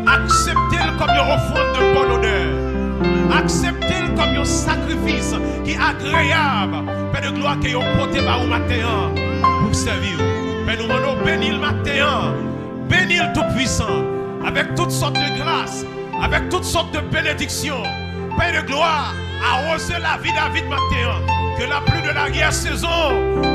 Acceptez-le comme une offrande de bonne odeur. Acceptez-le comme un sacrifice qui est agréable. Père de gloire, que vous portez au matin pour servir. Père, nous demandons bénir le matin, bénir le Tout-Puissant, avec toutes sortes de grâces, avec toutes sortes de bénédictions. Père de gloire, arrosez la vie David matin. Que la pluie de l'arrière-saison,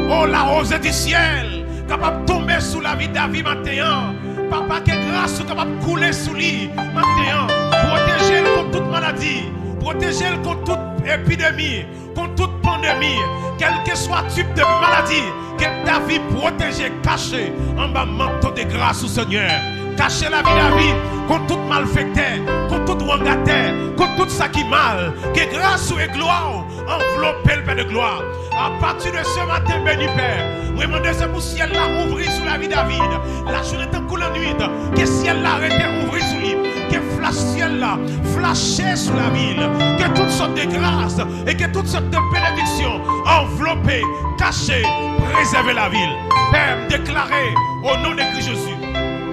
oh la rose du ciel, capable de tomber sous la vie David matin. Papa, que grâce soit capable de couler sous lui matin. Protégez-le contre toute maladie, protégez-le contre toute épidémie, contre toute pandémie, quel que soit le type de maladie, que David protège, caché en bas manteau de grâce au Seigneur. Cachez la vie David contre toute malfecteur, contre toute wangataire, contre tout ça qui mal. Que grâce et gloire enveloppez le Père de gloire. À partir de ce matin, béni Père, vous demandez ce pour ciel là ouvrir sur la vie David. La journée est en cours la nuit, que ciel là arrêtez ouvrir sur lui. Que flash ciel là, flasher sur la ville. Que toutes sortes de grâces et que toutes sortes de bénédictions enveloppées, cachées, préserver la ville. Père, déclarez au nom de Christ Jésus.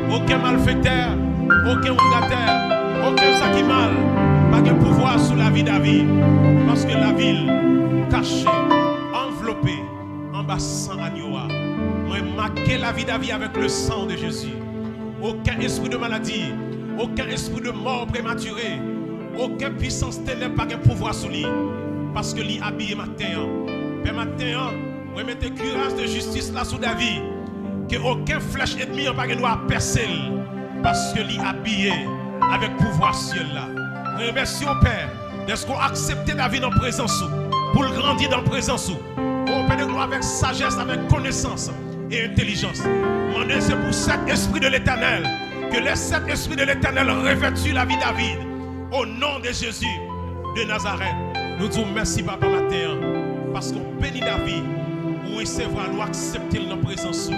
Aucun malfaiteur, aucun wangataire, aucun ça qui mal, pas de pouvoir sur la vie David. Parce que la ville cachée, enveloppée, en bas sang agneau. Moi, marquer la vie David avec le sang de Jésus. Aucun esprit de maladie, aucun esprit de mort prématurée, aucune puissance ténèbre, pas de pouvoir sur lui. Parce que lui habillé matin. Père matin, moi, mettez cuirasse de justice là sous David. Que aucun flèche ennemi n'a pas de percer parce que lui habillé avec pouvoir ciel là. Nous remercions Père de ce qu'on a accepté David en présence pour le grandir dans la présence. Oh Père de gloire avec sagesse, avec connaissance et intelligence. Demandez c'est pour cet esprit de l'Éternel que les sept esprits de l'Éternel revêtent la vie David au nom de Jésus de Nazareth. Nous disons merci Papa matin parce qu'on bénit David pour recevoir nous accepter dans la présence.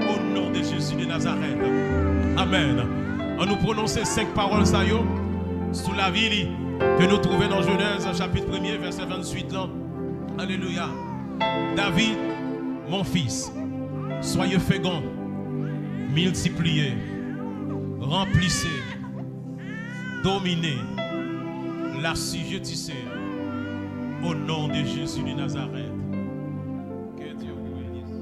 Au nom de Jésus de Nazareth. Amen. On nous prononce 5 paroles sous la vie que nous trouvons dans Genèse chapitre 1er verset 28 là. Alléluia. David, mon fils, soyez fécond, multipliez, remplissez, dominez, l'assujettissez au nom de Jésus de Nazareth. Que Dieu vous bénisse.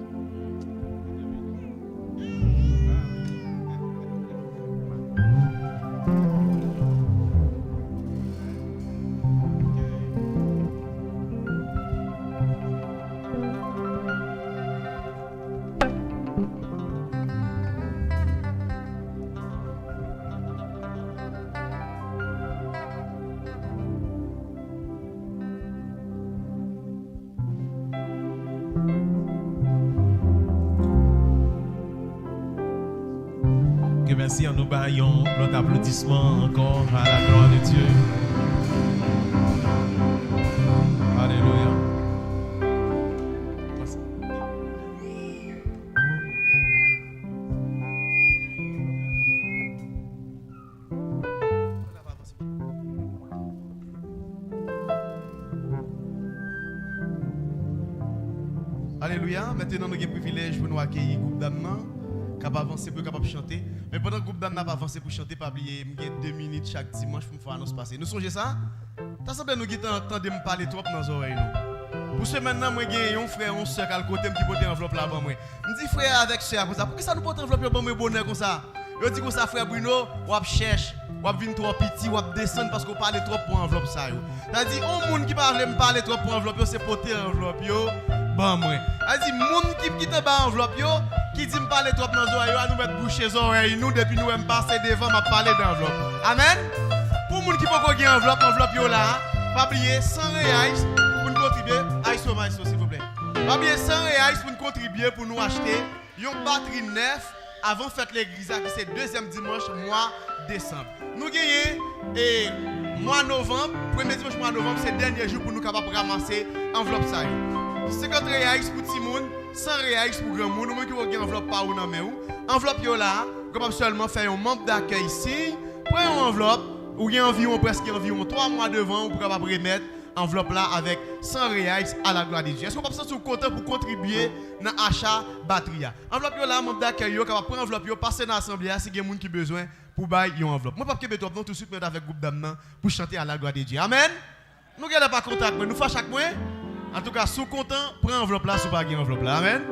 Merci, nous baillons l'autre applaudissement encore à la gloire de Dieu. Alléluia. Alléluia. Maintenant, nous avons le privilège pour nous accueillir le groupe d'âmes. Capable avancer pour capable chanter. Mais pendant que le groupe d'âme n'a pas avancé pour chanter, pas oublier, il y a 2 minutes chaque dimanche pour me faire annonce passer. Nous songez ça? T'as semblé nous qui t'entendez me parler trop dans nos oreilles. Pour ce maintenant, moi j'ai un frère, un soeur à côté qui porte enveloppe là bas moi. Me dit frère avec soeur comme ça. Pourquoi ça nous porte enveloppe pour moi bonheur comme ça? Je dis comme ça frère Bruno, ou cherche, ou venir trop petit, ou descendre parce qu'on parle trop pour enveloppe ça yo. C'est-à-dire un monde qui parle me parler trop pour enveloppe c'est porter enveloppe yo. Bon moi. C'est-à-dire monde qui te bat enveloppe yo, qui dit me parler trop dans oreille yo, à nous mettre bouche les oreilles nous depuis nous même passer devant m'a parler d'enveloppe. Amen. Pour monde qui peut gagner enveloppe yo là, pas oublier 100 reais pour nous contribuer à s'il vous plaît. Pas oublier 100 reais pour nous contribuer pour nous acheter une batterie neuf avant fête l'église qui c'est deuxième dimanche mois décembre. Nous gagnons mois novembre, premier dimanche mois novembre, c'est le dernier jour pour nous capables de ramasser enveloppe ça. 50 reais pour petit monde, 100 reais pour grand monde, nous qui gagner enveloppe pas ou non mais où. Enveloppe yo là, capable seulement faire un membre d'accueil ici, prendre une enveloppe ou gagne environ presque environ 3 mois devant pour capable remettre enveloppe là avec 100 reais à la gloire de Dieu. Est-ce qu'on peut se sentir content pour contribuer dans l'achat batterie? Enveloppe là, membre d'accueil, capable prendre enveloppe, passer dans l'assemblée si il y a des gens qui ont besoin pour bailler une enveloppe. Moi, pas que béton, tout de suite, mettre avec groupe d'âmes pour chanter à la gloire de Dieu. Amen. Nous ne gardons pas contact, nous faisons chaque mois. En tout cas, si vous êtes content, prenez enveloppe là, si vous n'avez pas enveloppe là. Amen.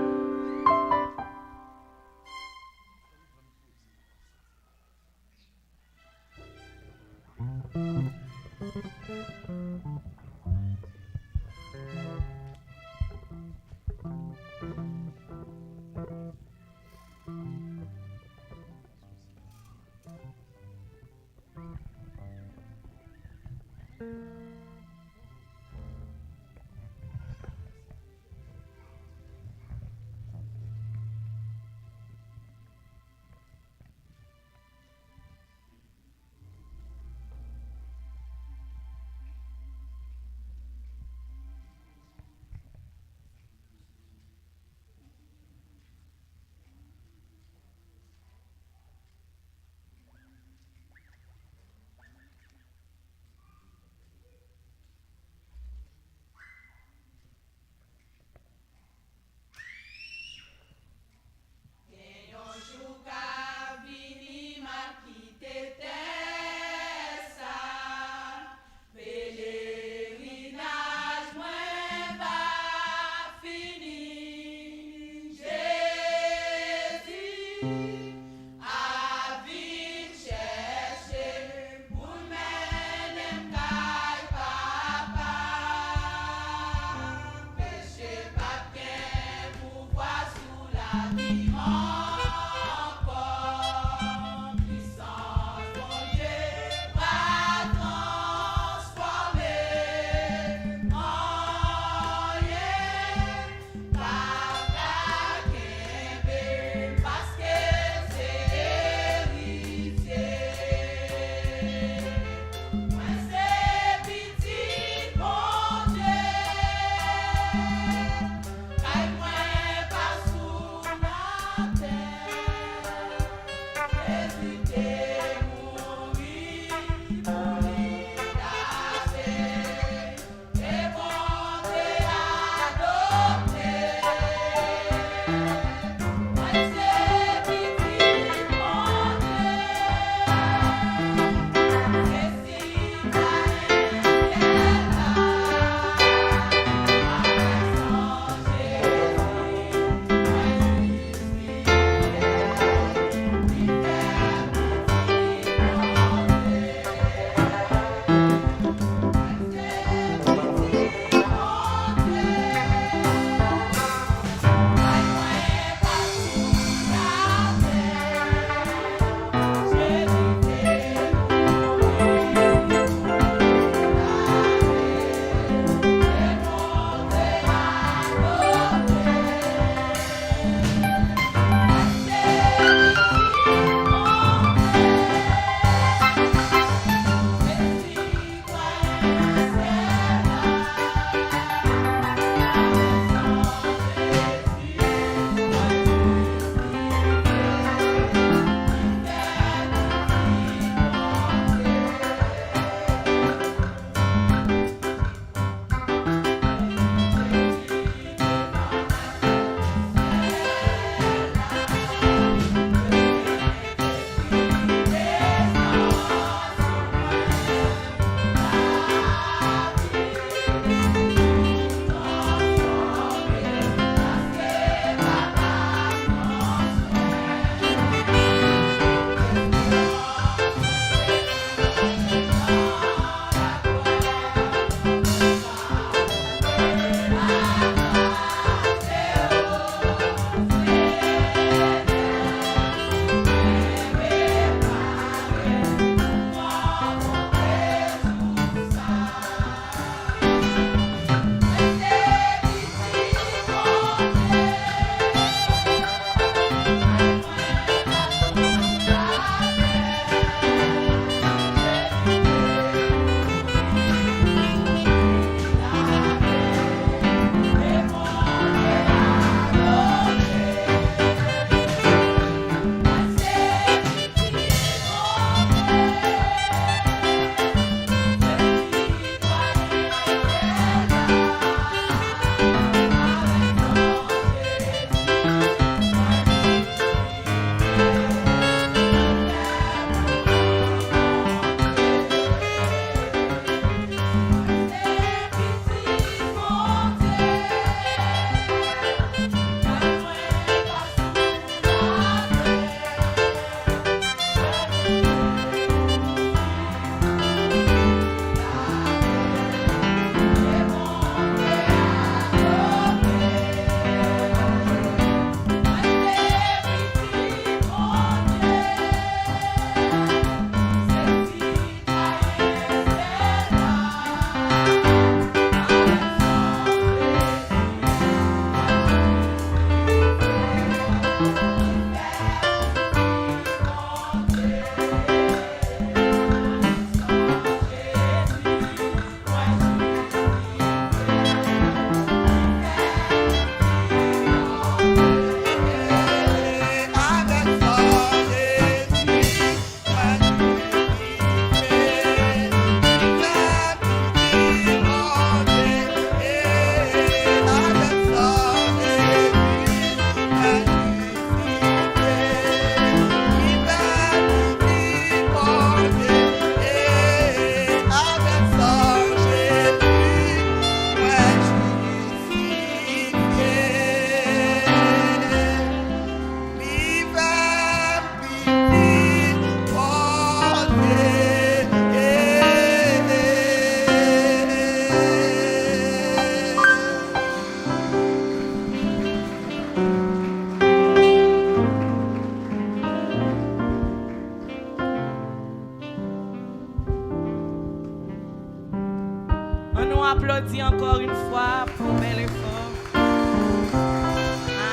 applaudit encore une fois pour bel effort.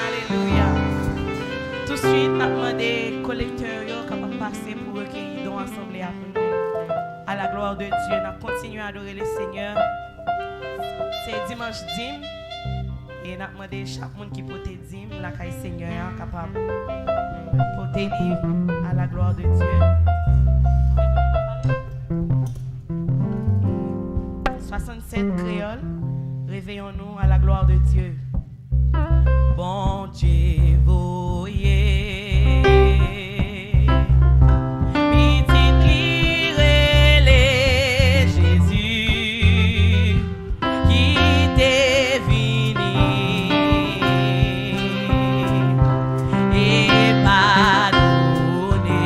Alléluia. Tout de suite, nous demandé collecteurs comment passer pour recueillir dons assemblés après nous. À la gloire de Dieu, nous continuons à adorer le Seigneur. C'est dimanche dîme. Et nous demandé chaque monde qui porte dîme, la caille Seigneur, capable de porter livre à la gloire de Dieu. 67 créoles, réveillons-nous à la gloire de Dieu. Bon Dieu, voyez, petite lire Jésus qui t'est venu et pardonné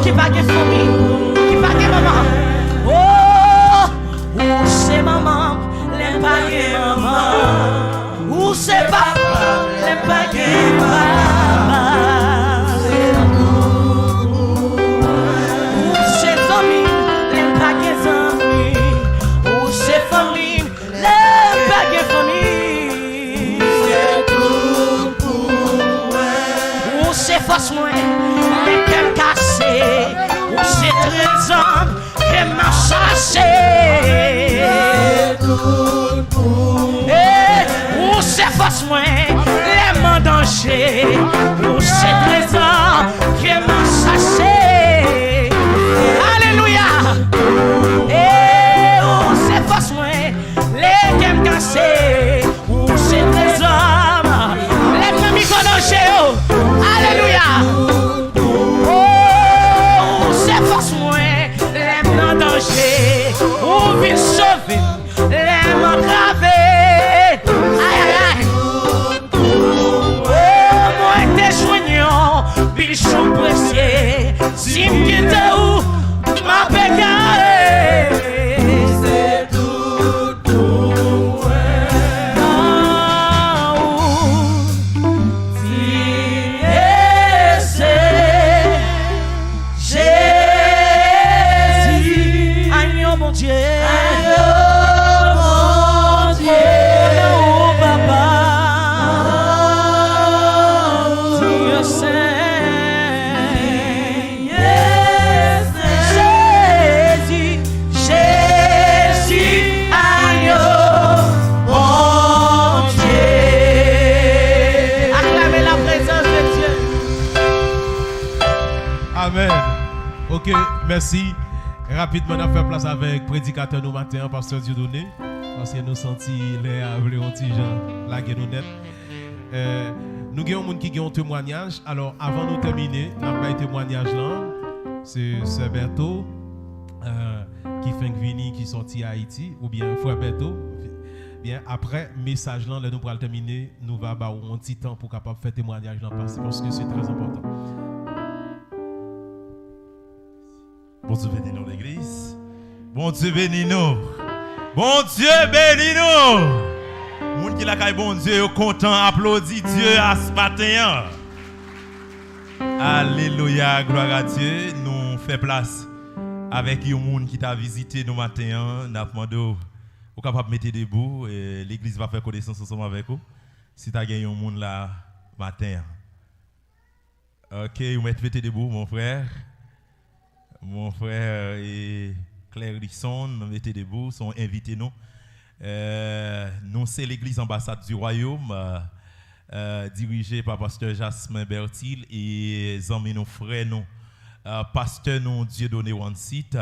qui va gagner famille, qui va gagner maman. Oh, où c'est maman, les baguettes maman. Où c'est papa, les baguettes papa. Où c'est famille, les baguettes famille. Où c'est famille, les baguettes famille. Où c'est force moins, les cœurs cassés. Où c'est trésor, les mains chassées. Où c'est force moins, les mains danger. Où c'est trésor, les mains chassées. Alléluia. Où c'est force moins, les cœurs cassés. Où c'est trésor, les mains danger. Alléluia. Où vient sauver les mains gravées. Aïe aïe aïe. Oh, moi t'es soignant, bichon précieux. Si m'quitte où m'a pécaré. C'est tout pour moi. Mon Dieu, oh mon Dieu, oh papa, Dieu Saint, Jésus, Jésus, agneau, mon Dieu, acclamez la présence de Dieu. Amen. Ok, merci. Rapidement, on a fait place avec le prédicateur nous matin, pasteur Dieudonné, parce que nous senti les gens la nous net. Nous avons des gens qui ont un témoignage. Alors, avant de terminer, nous avons un témoignage là. C'est Sœur Berto, qui fait venir, qui sorti à Haïti, ou bien Frère Berto. Bien, après, message là, nous pourrons terminer, nous allons avoir un petit temps pour capable faire témoignage là, parce que c'est très important. Bon Dieu bénis nous l'église. Bon Dieu bénis nous. Bon Dieu bénis nous. Moun qui la caille bon Dieu content applaudit Dieu à ce matin. Alléluia, gloire à Dieu. Nous fait place avec un monde qui t'a visité nous matin. N'a demandé au capable mettre debout et l'église va faire connaissance ensemble avec vous. Si tu as gagné un monde là matin. OK, vous mettez debout mon frère. Mon frère et Claire Lisson, mettez debout, sont invités nous. Nous, c'est l'église ambassade du royaume, dirigée par pasteur Jasmin Bertil et amis nos frères, nous, pasteur nous Dieudonné Wansit.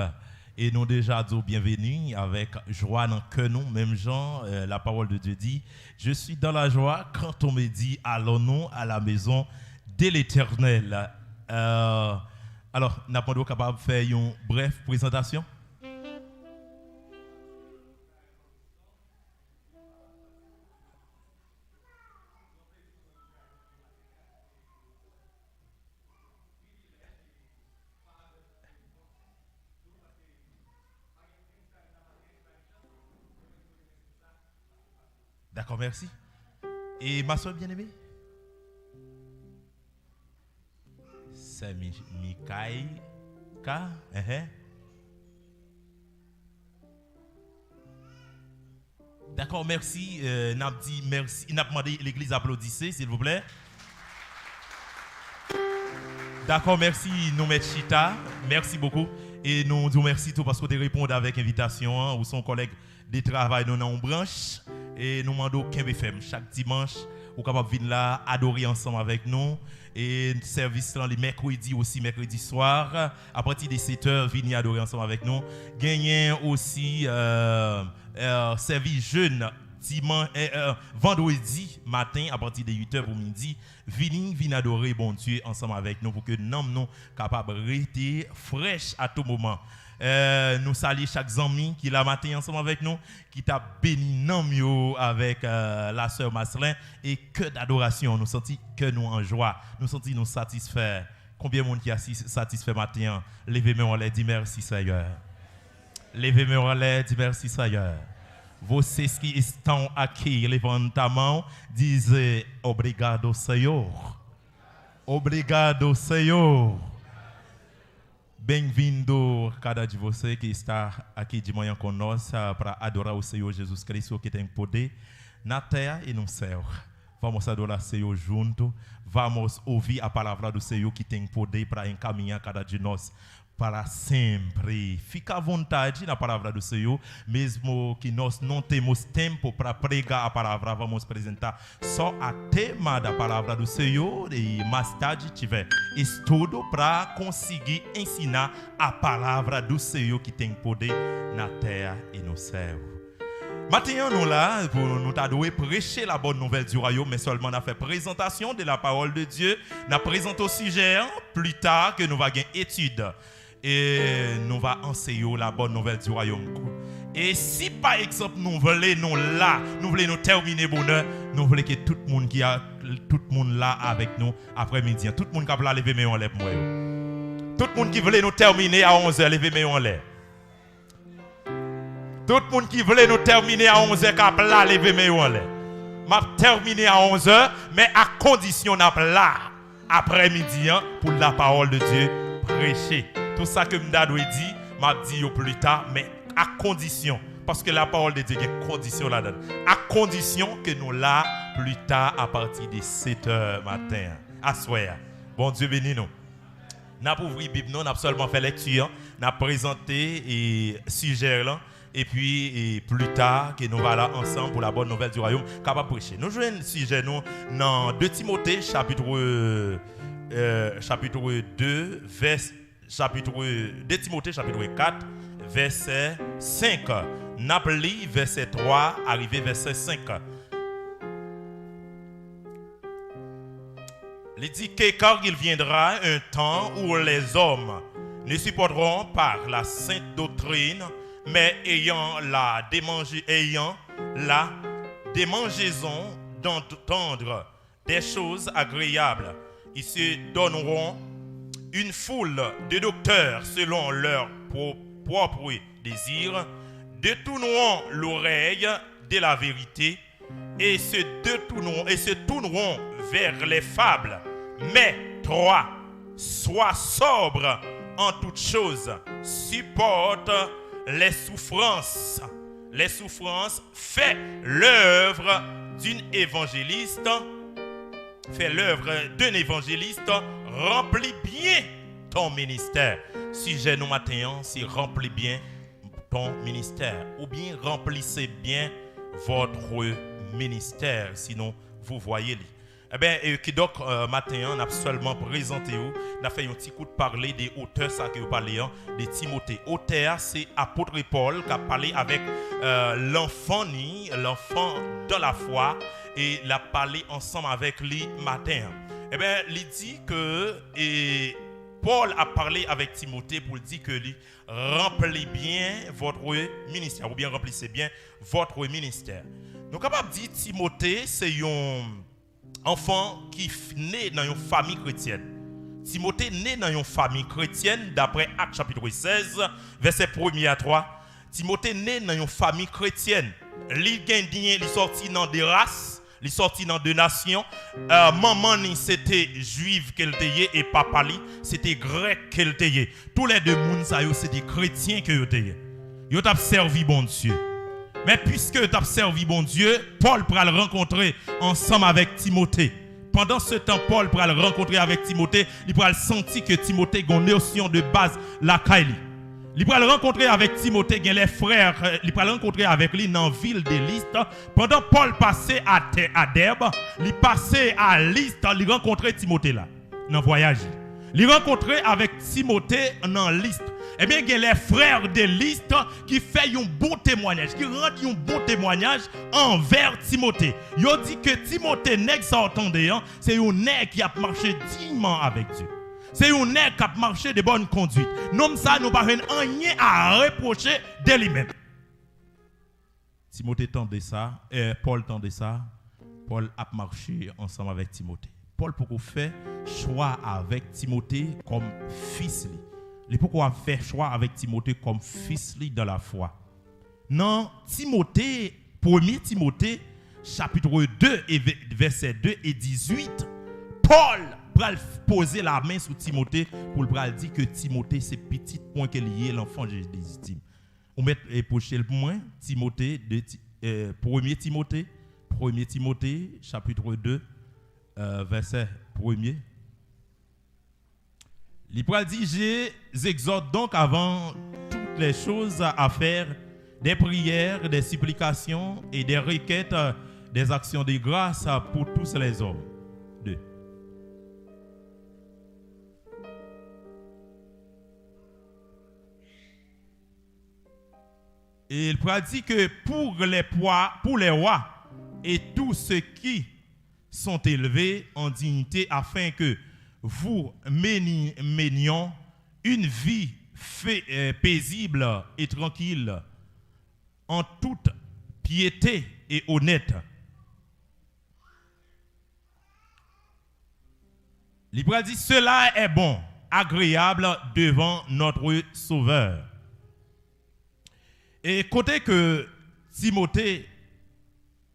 Et nous déjà dit bienvenue avec joie dans que nous, même Jean, la parole de Dieu dit, je suis dans la joie quand on me dit allons-nous à la maison de l'Éternel. Alors, nous sommes capables de faire une brève présentation. D'accord, merci. Et ma soeur bien-aimée? C'est Mikaïka. D'accord, merci. N'a dit merci. N'a demandé l'église applaudissez, s'il vous plaît. D'accord, merci. Nous mettons Chita. Merci beaucoup. Et nous disons merci tout parce que tu réponds avec invitation hein, ou son collègue de travail nous dans une branche. Et nous demandons qu'un FM chaque dimanche. Vous êtes capable de venir là, adorer ensemble avec nous. Et service là, les mercredis aussi, mercredi soir, à partir de 7h, venir adorer ensemble avec nous. Gagner aussi service jeune dimanche, vendredi matin, à partir de 8h pour midi. Venir adorer bon Dieu ensemble avec nous pour que nous soyons capables de rester fraîches à tout moment. Nous saluons chaque ami qui est là matin ensemble avec nous, qui t'a béni avec la sœur Marcelin et que d'adoration. Nous sentons que nous en joie, nous sentons nous satisfaits, Combien de monde qui a satisfait matin? Levez-moi en l'air, dis merci Seigneur. Levez-moi en l'air, dis merci Seigneur. Vocês que estão aqui, levanta a mão, diz obrigado Senhor. Obrigado Senhor. Bem-vindo cada de você que está aqui de manhã conosco para adorar o Senhor Jesus Cristo que tem poder na terra e no céu. Vamos adorar o Senhor junto. Vamos ouvir a palavra do Senhor que tem poder para encaminhar cada de nós para sempre. Fica à vontade na palavra do Senhor, mesmo que nós não temos tempo para pregar a palavra, vamos apresentar só a tema da palavra do Senhor e mais tarde tiver estudo para conseguir ensinar a palavra do Senhor que tem poder na terra e no céu. Maintenant, nous là, pour nous t'adouer prêcher la bonne nouvelle du royaume, mais seulement on a fait présentation de la parole de Dieu. On a présenté au sujet plus tard que nous va gagner étude. Et nous va enseigner la bonne nouvelle du royaume. Et si par exemple nous voulons nous terminer bonheur, nous voulons que tout le monde qui a tout le monde là avec nous après-midi, tout le monde qui a levé mes en l'air pour moi. Tout le monde qui voulait nous terminer à 11h, lever mes en l'air. Tout le monde qui voulait nous terminer à 11h, qui a levé mes en l'air. M'a terminé à 11h, mais à condition n'a là après-midi pour la parole de Dieu prêcher. Tout ça que m'dadou dit, m'a dit au plus tard, mais à condition, parce que la parole de Dieu a une condition là-dedans. À condition que nous là plus tard à partir de 7h matin. À soir. Bon Dieu bénis nous. N'a pas ouvert Bible, nous n'a seulement fait lecture, n'a présenté et sujet là. Et puis plus tard que nous allons là ensemble pour la bonne nouvelle du royaume capable prêcher. Nous jouons un sujet nous dans 2 Timothée chapitre 2 chapitre 2 Timothée chapitre 4 verset 5. Napoli verset 3 arrivé verset 5. Il dit que car il viendra un temps où les hommes ne supporteront pas la sainte doctrine, mais ayant la démangeaison d'entendre des choses agréables, ils se donneront une foule de docteurs selon leur propre désir, détourneront l'oreille de la vérité et se tourneront vers les fables. Mais 3, sois sobre en toutes choses, supporte les souffrances. Les souffrances, fais l'œuvre d'un évangéliste, remplis bien ton ministère. Sujet nous matin, c'est remplis bien ton ministère. Ou bien remplissez bien votre ministère. Sinon, vous voyez. Eh bien, donc, matin, on a seulement présenté, on a fait un petit coup de parler des auteurs, ça que vous parlez, de Timothée. Auteur, c'est apôtre Paul qui a parlé avec l'enfant dans la foi et il a parlé ensemble avec lui matin. Eh bien, il dit que Paul a parlé avec Timothée pour dire que lui remplit bien votre ministère, ou bien remplissez bien votre ministère. Nous sommes capables de dire Timothée, c'est un enfant qui naît dans une famille chrétienne. Timothée naît dans une famille chrétienne d'après Actes chapitre 16, verset 1 à 3. Timothée naît dans une famille chrétienne. Il est sorti dans des races, il est sorti dans 2 nations. Maman c'était juive qu'elle était et papa c'était grec qu'elle était. Tous les deux mondes c'était chrétiens que était. Ils ont servi bon Dieu. Mais puisque tu as servi bon Dieu, Paul pourra le rencontrer ensemble avec Timothée. Pendant ce temps, Paul pourra le rencontrer avec Timothée. Il pourra sentir que Timothée a une notion de base, la Kaili. Il pourra le rencontrer avec Timothée, les frères. Il pourra le rencontrer avec lui dans la ville de Lystre. Pendant Paul passait à Derbe, il passait à Lystre, il rencontrait Timothée là, dans le voyage. Il rencontrait avec Timothée dans Lystre. Eh bien, il y a les frères de Lystre qui font un bon témoignage, qui rendent un bon témoignage envers Timothée. Ils ont dit que Timothée, c'est un nègre qui a marché dignement avec Dieu. C'est un nègre qui a marché de bonne conduite. Non, ça, nous n'avons rien à reprocher de lui-même. Timothée tendait ça, Paul tendait ça. Paul a marché ensemble avec Timothée. Paul pourquoi fait choix avec Timothée comme fils. Il pourquoi fait choix avec Timothée comme fils dans la foi. Non, Timothée, 1 Timothée, chapitre 2, verset 2 et 18, Paul va poser la main sur Timothée pour le dire que Timothée, c'est petit point que lié l'enfant légitime. On met pocher le point, Timothée, 1 Timothée, chapitre 2, verset 1er. L'Ipral dit, j'exhorte donc avant toutes les choses à faire des prières, des supplications et des requêtes, des actions de grâce pour tous les hommes. 2. Et il dit que pour les rois et tous ceux qui sont élevés en dignité, afin que vous menions une vie paisible et tranquille, en toute piété et honnête. L'Hébreu dit, cela est bon, agréable devant notre Sauveur. Et côté que Timothée,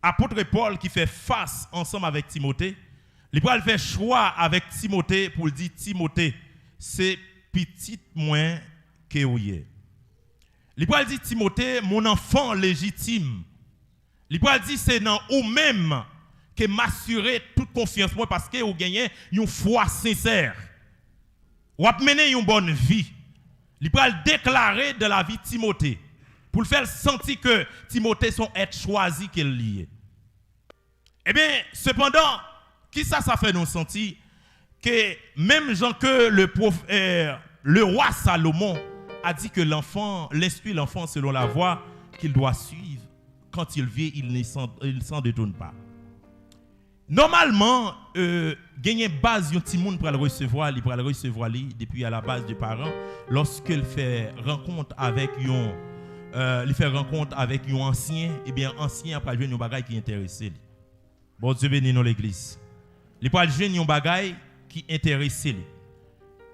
apôtre Paul qui fait face ensemble avec Timothée, l'Hébreu fait choix avec Timothée pour dire, Timothée, c'est petit moins que vous. L'Hébreu dit, Timothée, mon enfant légitime. L'Hébreu dit, c'est dans vous-même que m'assurer toute confiance moi parce que vous gagnez une foi sincère. Vous avez mené une bonne vie. L'Hébreu déclaré de la vie de Timothée pour le faire sentir que Timothée son être choisi qu'il lié. Eh bien, cependant, qui ça fait nous sentir que même Jean que le roi Salomon a dit que l'enfant, l'instruit l'enfant selon la voie qu'il doit suivre. Quand il vient, il ne s'en détourne pas. Normalement, gagner base un petit monde pour le recevoir, il peut le recevoir depuis à la base des parents lorsqu'il fait rencontre avec un ancien, et bien ancien après jouer un bagage qui intéresse. Bon Dieu bénit nous l'église. Il peut jouer un bagage qui intéresse.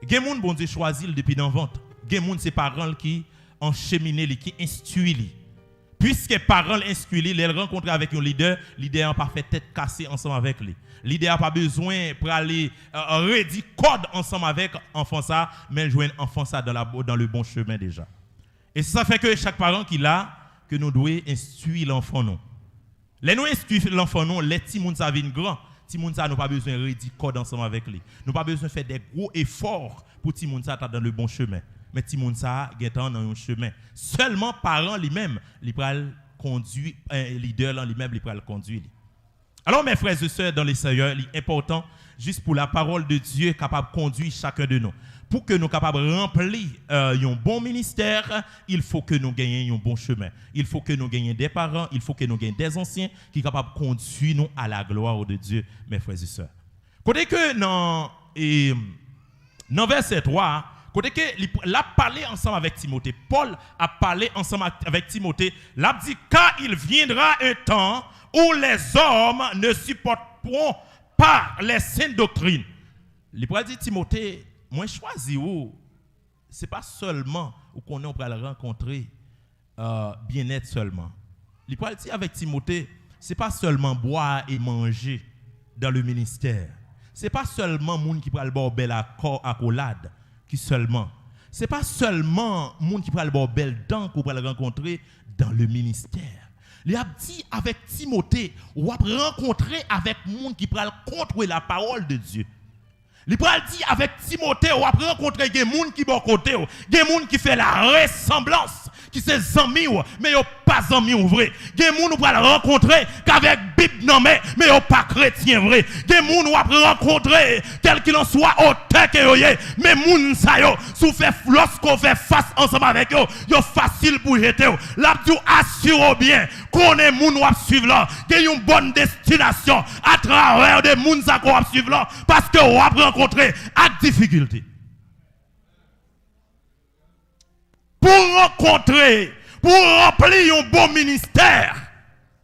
Gen moun bon Dieu choisi depuis dans vente. Gen moun c'est parents qui encheminent qui instruisent. Puisque parents instruisent, ils rencontrent avec un leader n'a pas fait tête cassée ensemble avec lui. Leader n'a pas besoin pour aller redire code ensemble avec enfant ça, mais jouer enfant ça dans le bon chemin déjà. Et ça fait que chaque parent qui l'a que nous devons instruire l'enfant nous. Les nous instruire l'enfant nous, les petits moun ça viennent grand. Ti moun sa nous pas besoin de redire code ensemble avec lui. Nous pas besoin de faire des gros efforts pour ti moun sa dans le bon chemin. Mais ti moun sa dans un chemin. Seulement parents lui-même, il pral conduire leader lui-même, il pral conduire. Alors mes frères et sœurs dans les Seigneurs, il est important juste pour la parole de Dieu capable de conduire chacun de nous. Pour que nous capables de remplir un bon ministère, il faut que nous gagnions un bon chemin. Il faut que nous gagnions des parents, il faut que nous gagnions des anciens qui sont capables de conduire nous à la gloire de Dieu, mes frères et sœurs. Côté que dans verset 3, côté que l'a parlé ensemble avec Timothée, Paul a parlé ensemble avec Timothée, l'a dit car il viendra un temps où les hommes ne supporteront pas les saintes doctrines. Il pourrait dire Timothée, moi choisi ou c'est pas seulement où qu'on est on peut le rencontrer bien-être seulement. Il pourrait dire avec Timothée, c'est pas seulement boire et manger dans le ministère. C'est pas seulement monde qui prend boire belle accolade qui seulement. C'est pas seulement monde qui prend boire belle dent qu'on peut le rencontrer dans le ministère. Il a dit avec Timothée, on va rencontrer avec monde qui prend contre la parole de Dieu. Il a dit avec Timothée, on va rencontrer des gens qui sont côté, des gens qui font la ressemblance, qui sont amis, mais ils ne sont pas amis vrai. Des gens qui vont rencontrer qu'avec Bible nommé, mais ils ne sont pas chrétiens vrai. Des gens qui vont rencontrer, quel qu'il en soit, autant que eux, mais les gens, lorsqu'on fait face ensemble avec eux, c'est facile pour jeter. Là, tu assure bien qu'on est gens qui vont suivre là, qu'il y a une bonne destination à travers des gens qui vont suivre là, parce que on va rencontrer avec difficulté. Pour rencontrer, pour remplir un bon ministère,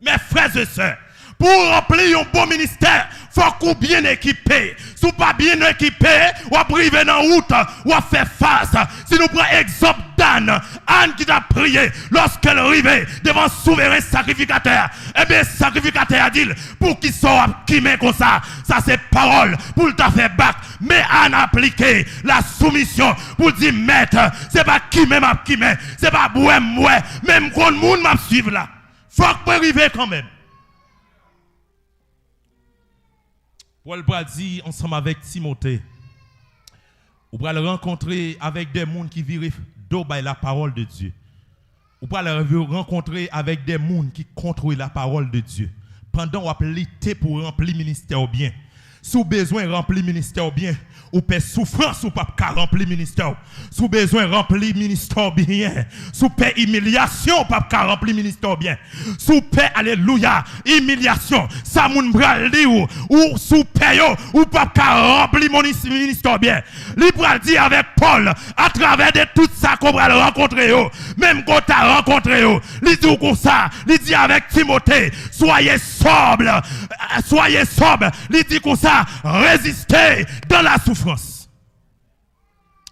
mes frères et sœurs, pour remplir un bon ministère, faut qu'on bien équipé. Si pas bien équipé, ou à priver dans la route, ou à faire face. Si nous prenons exemple d'Anne, Anne qui t'a prié lorsqu'elle arrivait devant le souverain sacrificateur, eh bien, sacrificateur a dit, pour qu'il soit qui met comme ça c'est parole pour le faire bac. Mais Anne a appliqué la soumission pour dire, maître, c'est pas qui met, c'est pas moi, même quand le monde m'a suivre là. Faut que arriver quand même. Paul dit ensemble avec Timothée, vous allez le rencontrer avec des gens qui vivent d'eau by la parole de Dieu. Vous allez le rencontrer avec des gens qui contrôlent la parole de Dieu. Pendant vous appelez pour remplir le ministère bien. Si vous avez besoin de remplir le ministère bien, ou paix souffrance ou pas remplir le ministère. Si vous avez besoin de remplir le ministère bien, si vous paix humiliation ou pas remplir le ministère bien. Si vous paix alléluia, humiliation, ça moun bral li ou sous paix ou pas remplir mon ministère bien. Li pral dit avec Paul à travers de tout ça qu'on va rencontrer même quand tu as rencontré li dit comme ça, li dit avec Timothée, soyez sobre, li dit comme ça, résistez dans la souffrance.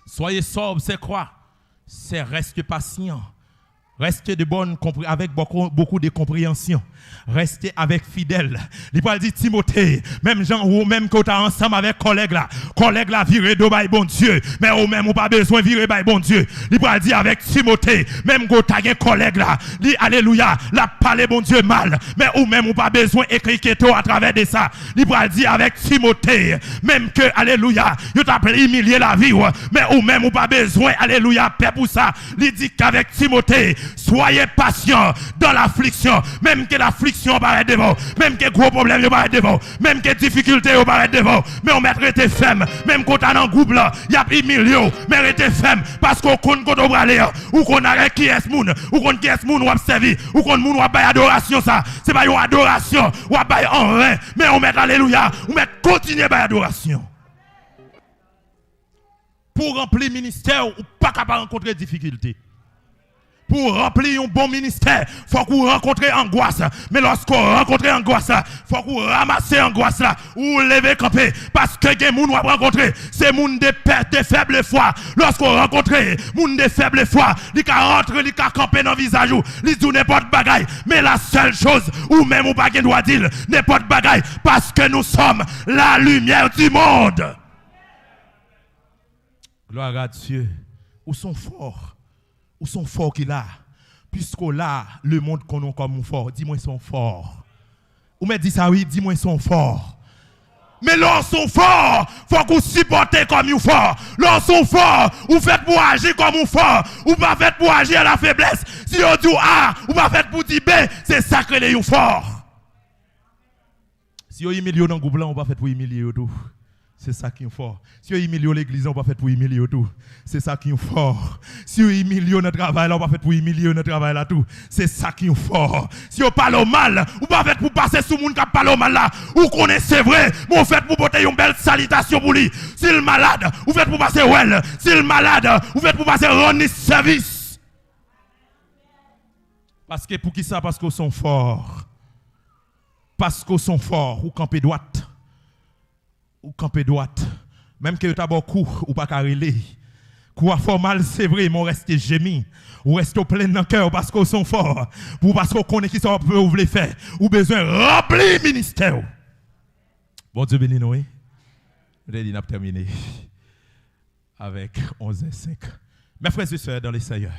Soyez sobre, c'est quoi? C'est rester patient. Restez de bonne avec beaucoup de compréhension. Restez avec fidèle. Il va dire Timothée, même Jean ou même quand tu es ensemble avec collègue là viré de bail bon Dieu, mais ou même ou pas besoin virer bail bon Dieu. Il va dire avec Timothée, même quand tu as un collègue là, dit alléluia, la parler bon Dieu mal, mais ou même ou pas besoin écrire à travers de ça. Il va dire avec Timothée, même que alléluia, tu t'appelles humilier la vie, mais ou même ou pas besoin alléluia, paix pour ça. Il dit qu'avec Timothée, soyez patient dans l'affliction, même que l'affliction paraît devant, même que gros problème paraît devant, même que difficulté paraît devant, mais on mettre tes femmes, même quand on a un groupe là, il y a des millions, mais restez femmes, parce qu'on compte qu'on doit aller, ou qu'on a qui est moun, ou qu'on qui est moun ou observer, ou qu'on moun ou bailler adoration ça, c'est pas une adoration, ou bailler en vain, mais on met alléluia, on met continuer bailler adoration. Pour remplir le ministère, ou pas capable de rencontrer difficulté. Pour remplir un bon ministère, il faut qu'on rencontre angoisse. Mais lorsqu'on rencontre angoisse, il faut qu'on ramasse angoisse là, ou lever camper. Parce que les gens qu'on rencontrer, c'est les gens de faible foi. Lorsqu'on rencontre les gens de faible foi, ils peuvent rentrer, ils peuvent camper dans le visage, ils disent n'importe bagaille. Mais la seule chose, ou même ou pas qu'on doit dire n'importe bagaille, parce que nous sommes la lumière du monde. Gloire à Dieu. Où sont forts? Où sont forts qu'il a? Puisque là, le monde qu'on comme fort, dis-moi ils sont forts. Ou me dit ça oui, dis-moi ils sont forts. Mais lorsqu'ils sont forts, il faut qu'on supporte comme ils sont forts. Lorsqu'ils sont forts, vous faites pour agir comme ils sont forts. Ou pas faites pour agir à la faiblesse. Si on dit A, ou pas faites pour dire B, c'est sacré les sont forts. Si on humilie dans le groupe là, on pas fait pour humilier tout. C'est ça qui est fort. Si on humilie l'église, on pas fait pour humilier tout. C'est ça qui est fort. Si on humilie notre travail, là, on pas fait pour humilier notre travail là tout. C'est ça qui est fort. Si on parle mal, on pas fait pour passer sous monde qui parle mal là. Ou connaissez vrai, mais on fait pour porter une belle salutation pour lui. Si le malade, on fait pour passer well. Si le malade, on fait pour passer rendre service. Parce que pour qui ça? Parce qu'ils sont forts. Parce qu'ils sont forts. Ou camper droite. Ou camper droite. Même que tu as beaucoup, ou pas carrelé. Quoi formal, c'est vrai, mais on reste gémi. Ou reste plein dans le cœur parce qu'ils sont forts. Ou parce qu'on connaît qui sont peu ou voulez faire. Ou besoin remplir le ministère. Bon Dieu béni nous. Vous avez dit, n'a terminé. Avec 11h05. Mes frères et sœurs dans les Seigneurs.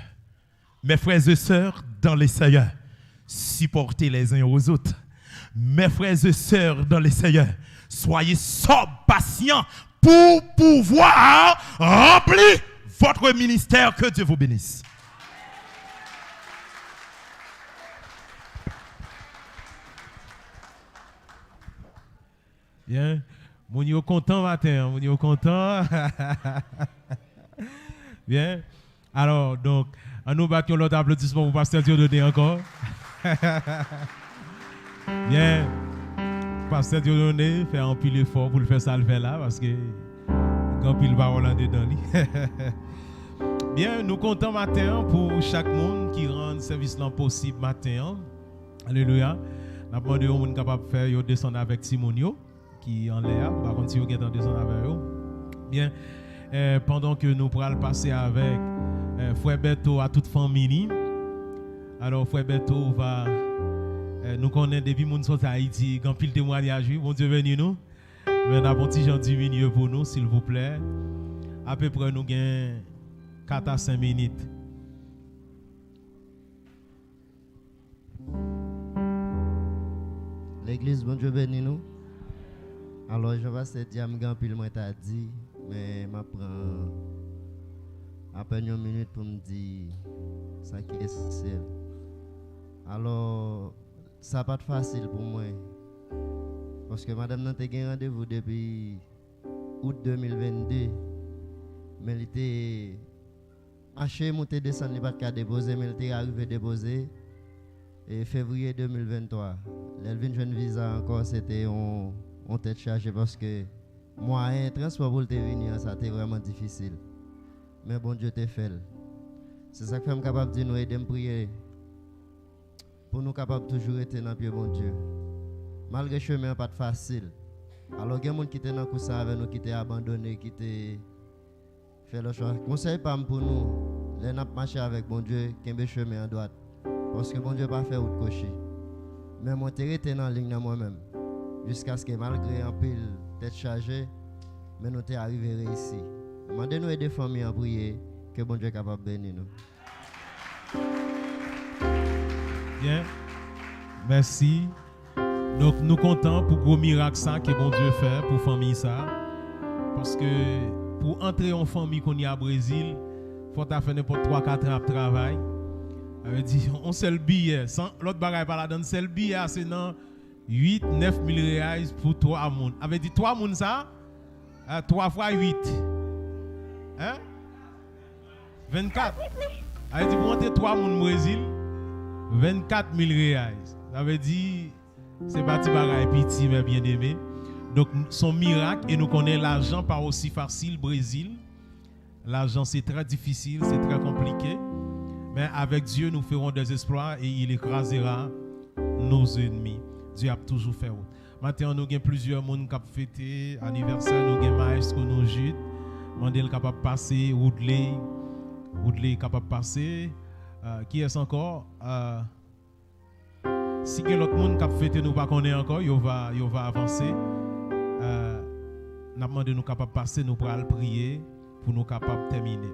Mes frères et sœurs dans les Seigneurs. Supportez les uns aux autres. Mes frères et sœurs dans les Seigneurs. Soyez sobres, patients pour pouvoir remplir votre ministère. Que Dieu vous bénisse. Bien. Mon yo content matin, mon yo content. Bien. Alors, donc, à nous battons l'autre applaudissement pour Pasteur Dieudonné encore. Bien. Pasteur Dieudonné fait un pile effort pour le faire ça le faire là parce que quand il va en dedans lui. Bien, nous comptons matin pour chaque monde qui rend service là possible matin. Alléluia. Nous demandons aux gens capables de faire descendre avec Simonio qui en l'air. Par contre, si vous êtes en descendre avec eux. Bien, pendant que nous pourrons passer avec Frère Beto à toute famille. Alors, Frère Beto va nous connaître depuis mon sorti à Haïti, quand pile témoignage, bon Dieu béni nous. Mais on a un petit gens du milieu pour nous, s'il vous plaît. À peu près, nous avons 4 à 5 minutes. L'église, bon Dieu béni nous. Alors, je vais te dire, je pile moi t'a dit, mais je prends à peine une minute pour me dire ça qui est essentiel. Alors, ça n'a pas été facile pour moi. Parce que madame n'a pas eu rendez-vous depuis août 2022. Mais elle était marché, monté, descendu, pas qu'à déposer, mais elle était arrivé à déposer. Et février 2023. L'Elvin jeune visa encore, c'était en tête chargée parce que moi, un transport pour venir, ça a été vraiment difficile. Mais bon Dieu t'a fait. C'est ça que je suis capable de nous aider à prier. Pour nous capables toujours être dans le pied bon Dieu. Malgré le chemin n'est pas facile. Alors il y a des gens qui étaient dans le course avec nous, qui étaient abandonnés, qui étaient fait le choix. Conseil pas pour nous, les n'a marché avec bon Dieu, qui est chemin à droite. Parce que bon Dieu n'a pas fait autre cocher. Mais moi j'étais dans la ligne moi-même. Jusqu'à ce que malgré un pile tête chargée, mais nous sommes arrivés ici. Demandez-nous aider les familles à prier, que bon Dieu est capable de bénir nous. Bien, merci. Donc nous comptons pour gros miracle ça que bon Dieu fait pour famille ça. Parce que pour entrer en famille qu'on y a au Brésil, il faut faire n'importe 3-4 ans de travail. On dit on seul billet, sans l'autre bagaille par là dans seul billet c'est dans 8-9 000 reais pour 3 moun. Avait dit 3 moun ça 3 fois 8. Hein? 24. Avait dit pour entrer 3 moun au Brésil 24 000 reais. Ça veut dire, c'est pas petit bagage petit, mais bien aimé. Donc, son miracle, et nous connaissons l'argent pas aussi facile, Brésil. L'argent, c'est très difficile, c'est très compliqué. Mais avec Dieu, nous ferons des exploits et il écrasera nos ennemis. Dieu a toujours fait. Maintenant, nous avons plusieurs personnes qui ont fêté l'anniversaire, nous avons maestro, nous jute. Mandel capable de passer, Woodley capable de passer. Qui est encore? Si l'autre monde qui a fêté nous pas connaît encore, il va avancer. Nous demandons nous capable passer, nous pour prier pour nous capable terminer.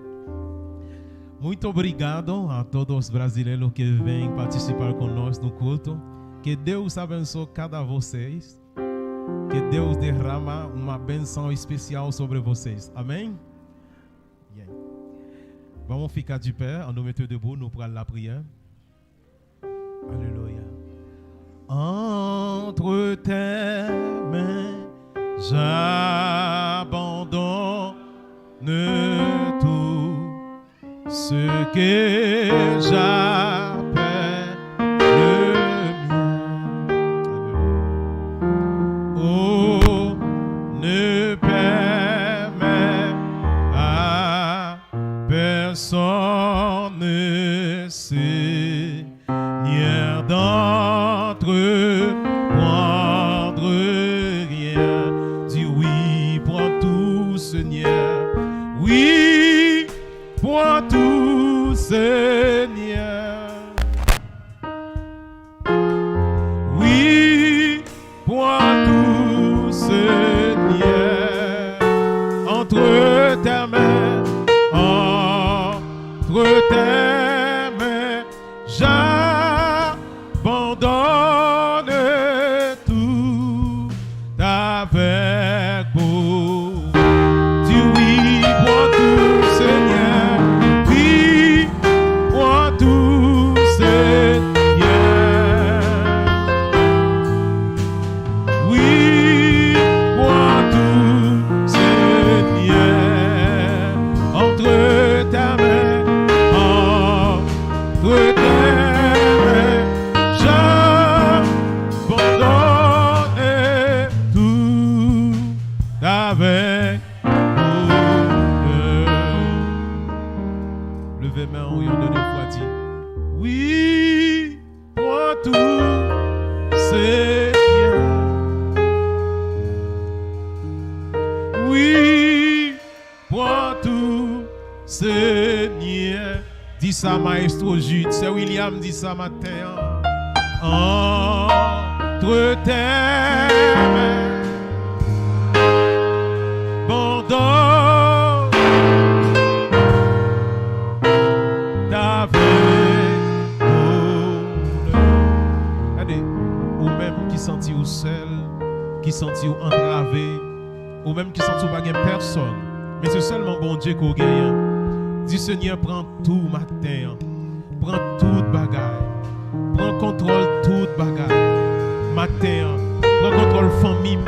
Muito obrigado a todos os brasileiros que vêm participar conosco no culto. Que Deus abençoe cada vocês. Que Deus derrama uma benção especial sobre vocês. Amém? Yeah. Vamos ficar de pé, on nous mettre debout, nous prenons la prière. Alléluia. Entre tes mains, j'abandonne tout ce que j'appelle le mien. Oh, ne permets à personne, Seigneur, d'entreprendre rien. Dis oui, prends tout, Seigneur. Oui, prends tout, Seigneur. Oui, prends tout, Seigneur. Entre tes mains, entre tes mains, j'abandonne tout avec vous. Dis oui, prends tout, Seigneur. Oui, prends tout, Seigneur. Oui, prends tout, Seigneur. Entre ta main, entre tes mains, j'abandonne tout avec bonheur. Levez main en riant de deux fois, dit oui, prends tout, Seigneur. Oui, prends tout, Seigneur. Dis ça, maestro Jude. C'est William, dit ça matin. Entre tes mains, bandons ta Regardez, ou même qui senti ou seul, qui senti ou entravé, ou même qui senti ou pas personne, mais c'est seulement bon Dieu qu'on gagne. Dis Seigneur, prends tout matin, prends toute bagaille, prends contrôle toute bagaille. Matin, prends contrôle famille,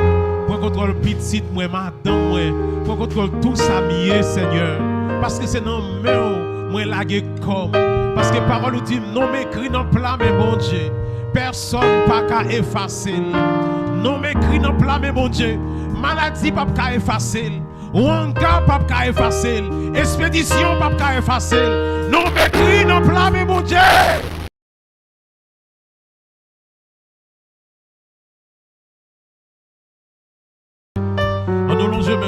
prends contrôle petite, moi, madame, moi, prends contrôle tout ça, Seigneur. Parce que c'est non, moi, lagué comme. Parce que parole nous dit, non, m'écrit dans plat, mais bon Dieu. Personne pas qu'à effacer. Non, m'écrit dans plat, mais bon Dieu. Maladie, pas qu'à effacer. Wanga, pas qu'à effacer. Expédition, pas qu'à effacer. Non, m'écrit dans plat, mais bon Dieu.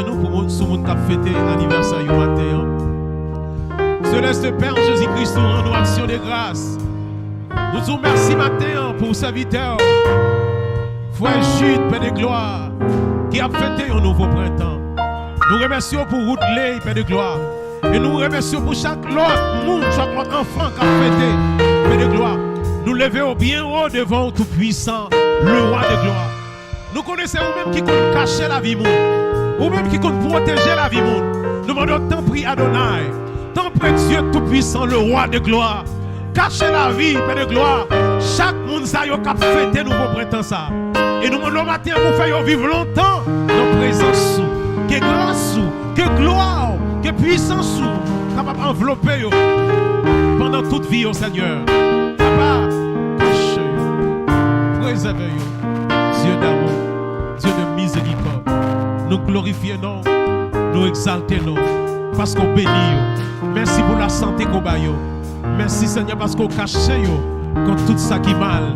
Nous pour ce monde qui a fêté l'anniversaire du matin. Céleste Père Jésus-Christ, nous rendons action de grâce. Nous disons merci matin pour serviteur, Frère Jude, Père de gloire, qui a fêté un nouveau printemps. Nous remercions pour Woodley, Père de gloire. Et nous remercions pour chaque autre monde, chaque autre enfant qui a fêté, Père de gloire. Nous levons bien haut devant le Tout-Puissant, le Roi de gloire. Nous connaissons nous-mêmes qui compte cacher la vie monde. Ou même qui compte protéger la vie monde. Nous demandons tant prie Adonai, tant prie Dieu Tout-Puissant, le Roi de gloire. Cachez la vie, Père de gloire. Chaque monde ça yo cap fêter nouveau printemps ça. Et nous demandons matin pour faire vivre longtemps dans présence sous, que grâce sous, que gloire, que puissance sous, capable envelopper yo pendant toute vie au Seigneur. Papa, cachez yo, préservez yo, Dieu d'amour, Dieu de miséricorde. Nous glorifions, nous exaltons, parce qu'on bénit. Merci pour la santé qu'on a. Merci Seigneur parce qu'on cache contre tout ça qui est mal.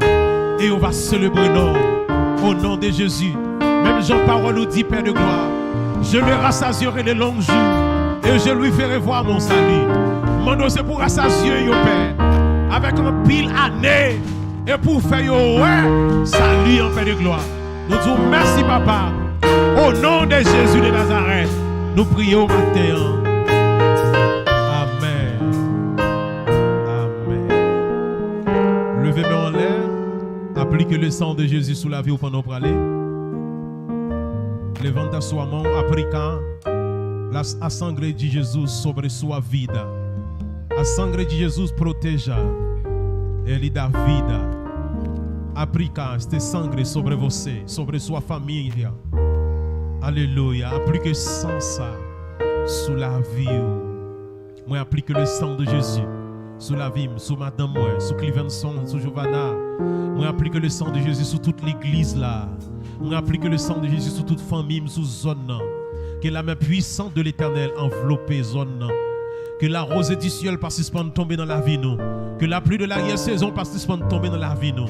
Et on va célébrer nous au nom de Jésus. Même Jean-Parole nous dit, Père de gloire, je le rassasierai les longs jours et je lui ferai voir mon salut. Mon nom c'est pour rassasier, Père, avec un pile année et pour faire salut en Père de gloire. Nous disons merci Papa. Au nom de Jésus de Nazareth, nous prions matin. Amen. Amen. Levez-moi en l'air. Appliquez le sang de Jésus sous la vie au pendant pour aller. Levant ta sua mão, aplicant a sangue de Jesus sobre sua vida. A sangue de Jesus proteja. Ele dá vida. Aplica este sangue sobre você, sobre sua família. Alléluia. Applique sang ça sous la vie. Moi applique le sang de Jésus sous la vie, sous madame moi, sous Clivenson, sous Giovanna. Moi applique le sang de Jésus sous toute l'église là. Moi applique le sang de Jésus sous toute famille, sous zone. Que la main puissante de l'Éternel enveloppe zone. Que la rosée du ciel participe à tomber dans la vie nous. Que la pluie de l'arrière-saison participe à tomber dans la vie nous.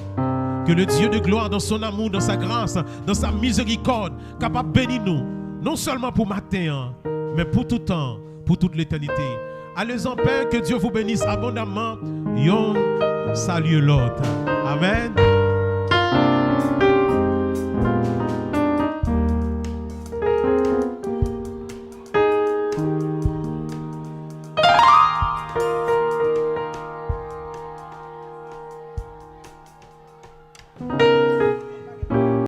Que le Dieu de gloire, dans son amour, dans sa grâce, dans sa miséricorde, capable de bénir nous, non seulement pour matin, mais pour tout temps, pour toute l'éternité. Allez en paix, que Dieu vous bénisse abondamment. Yon salue l'autre. Amen.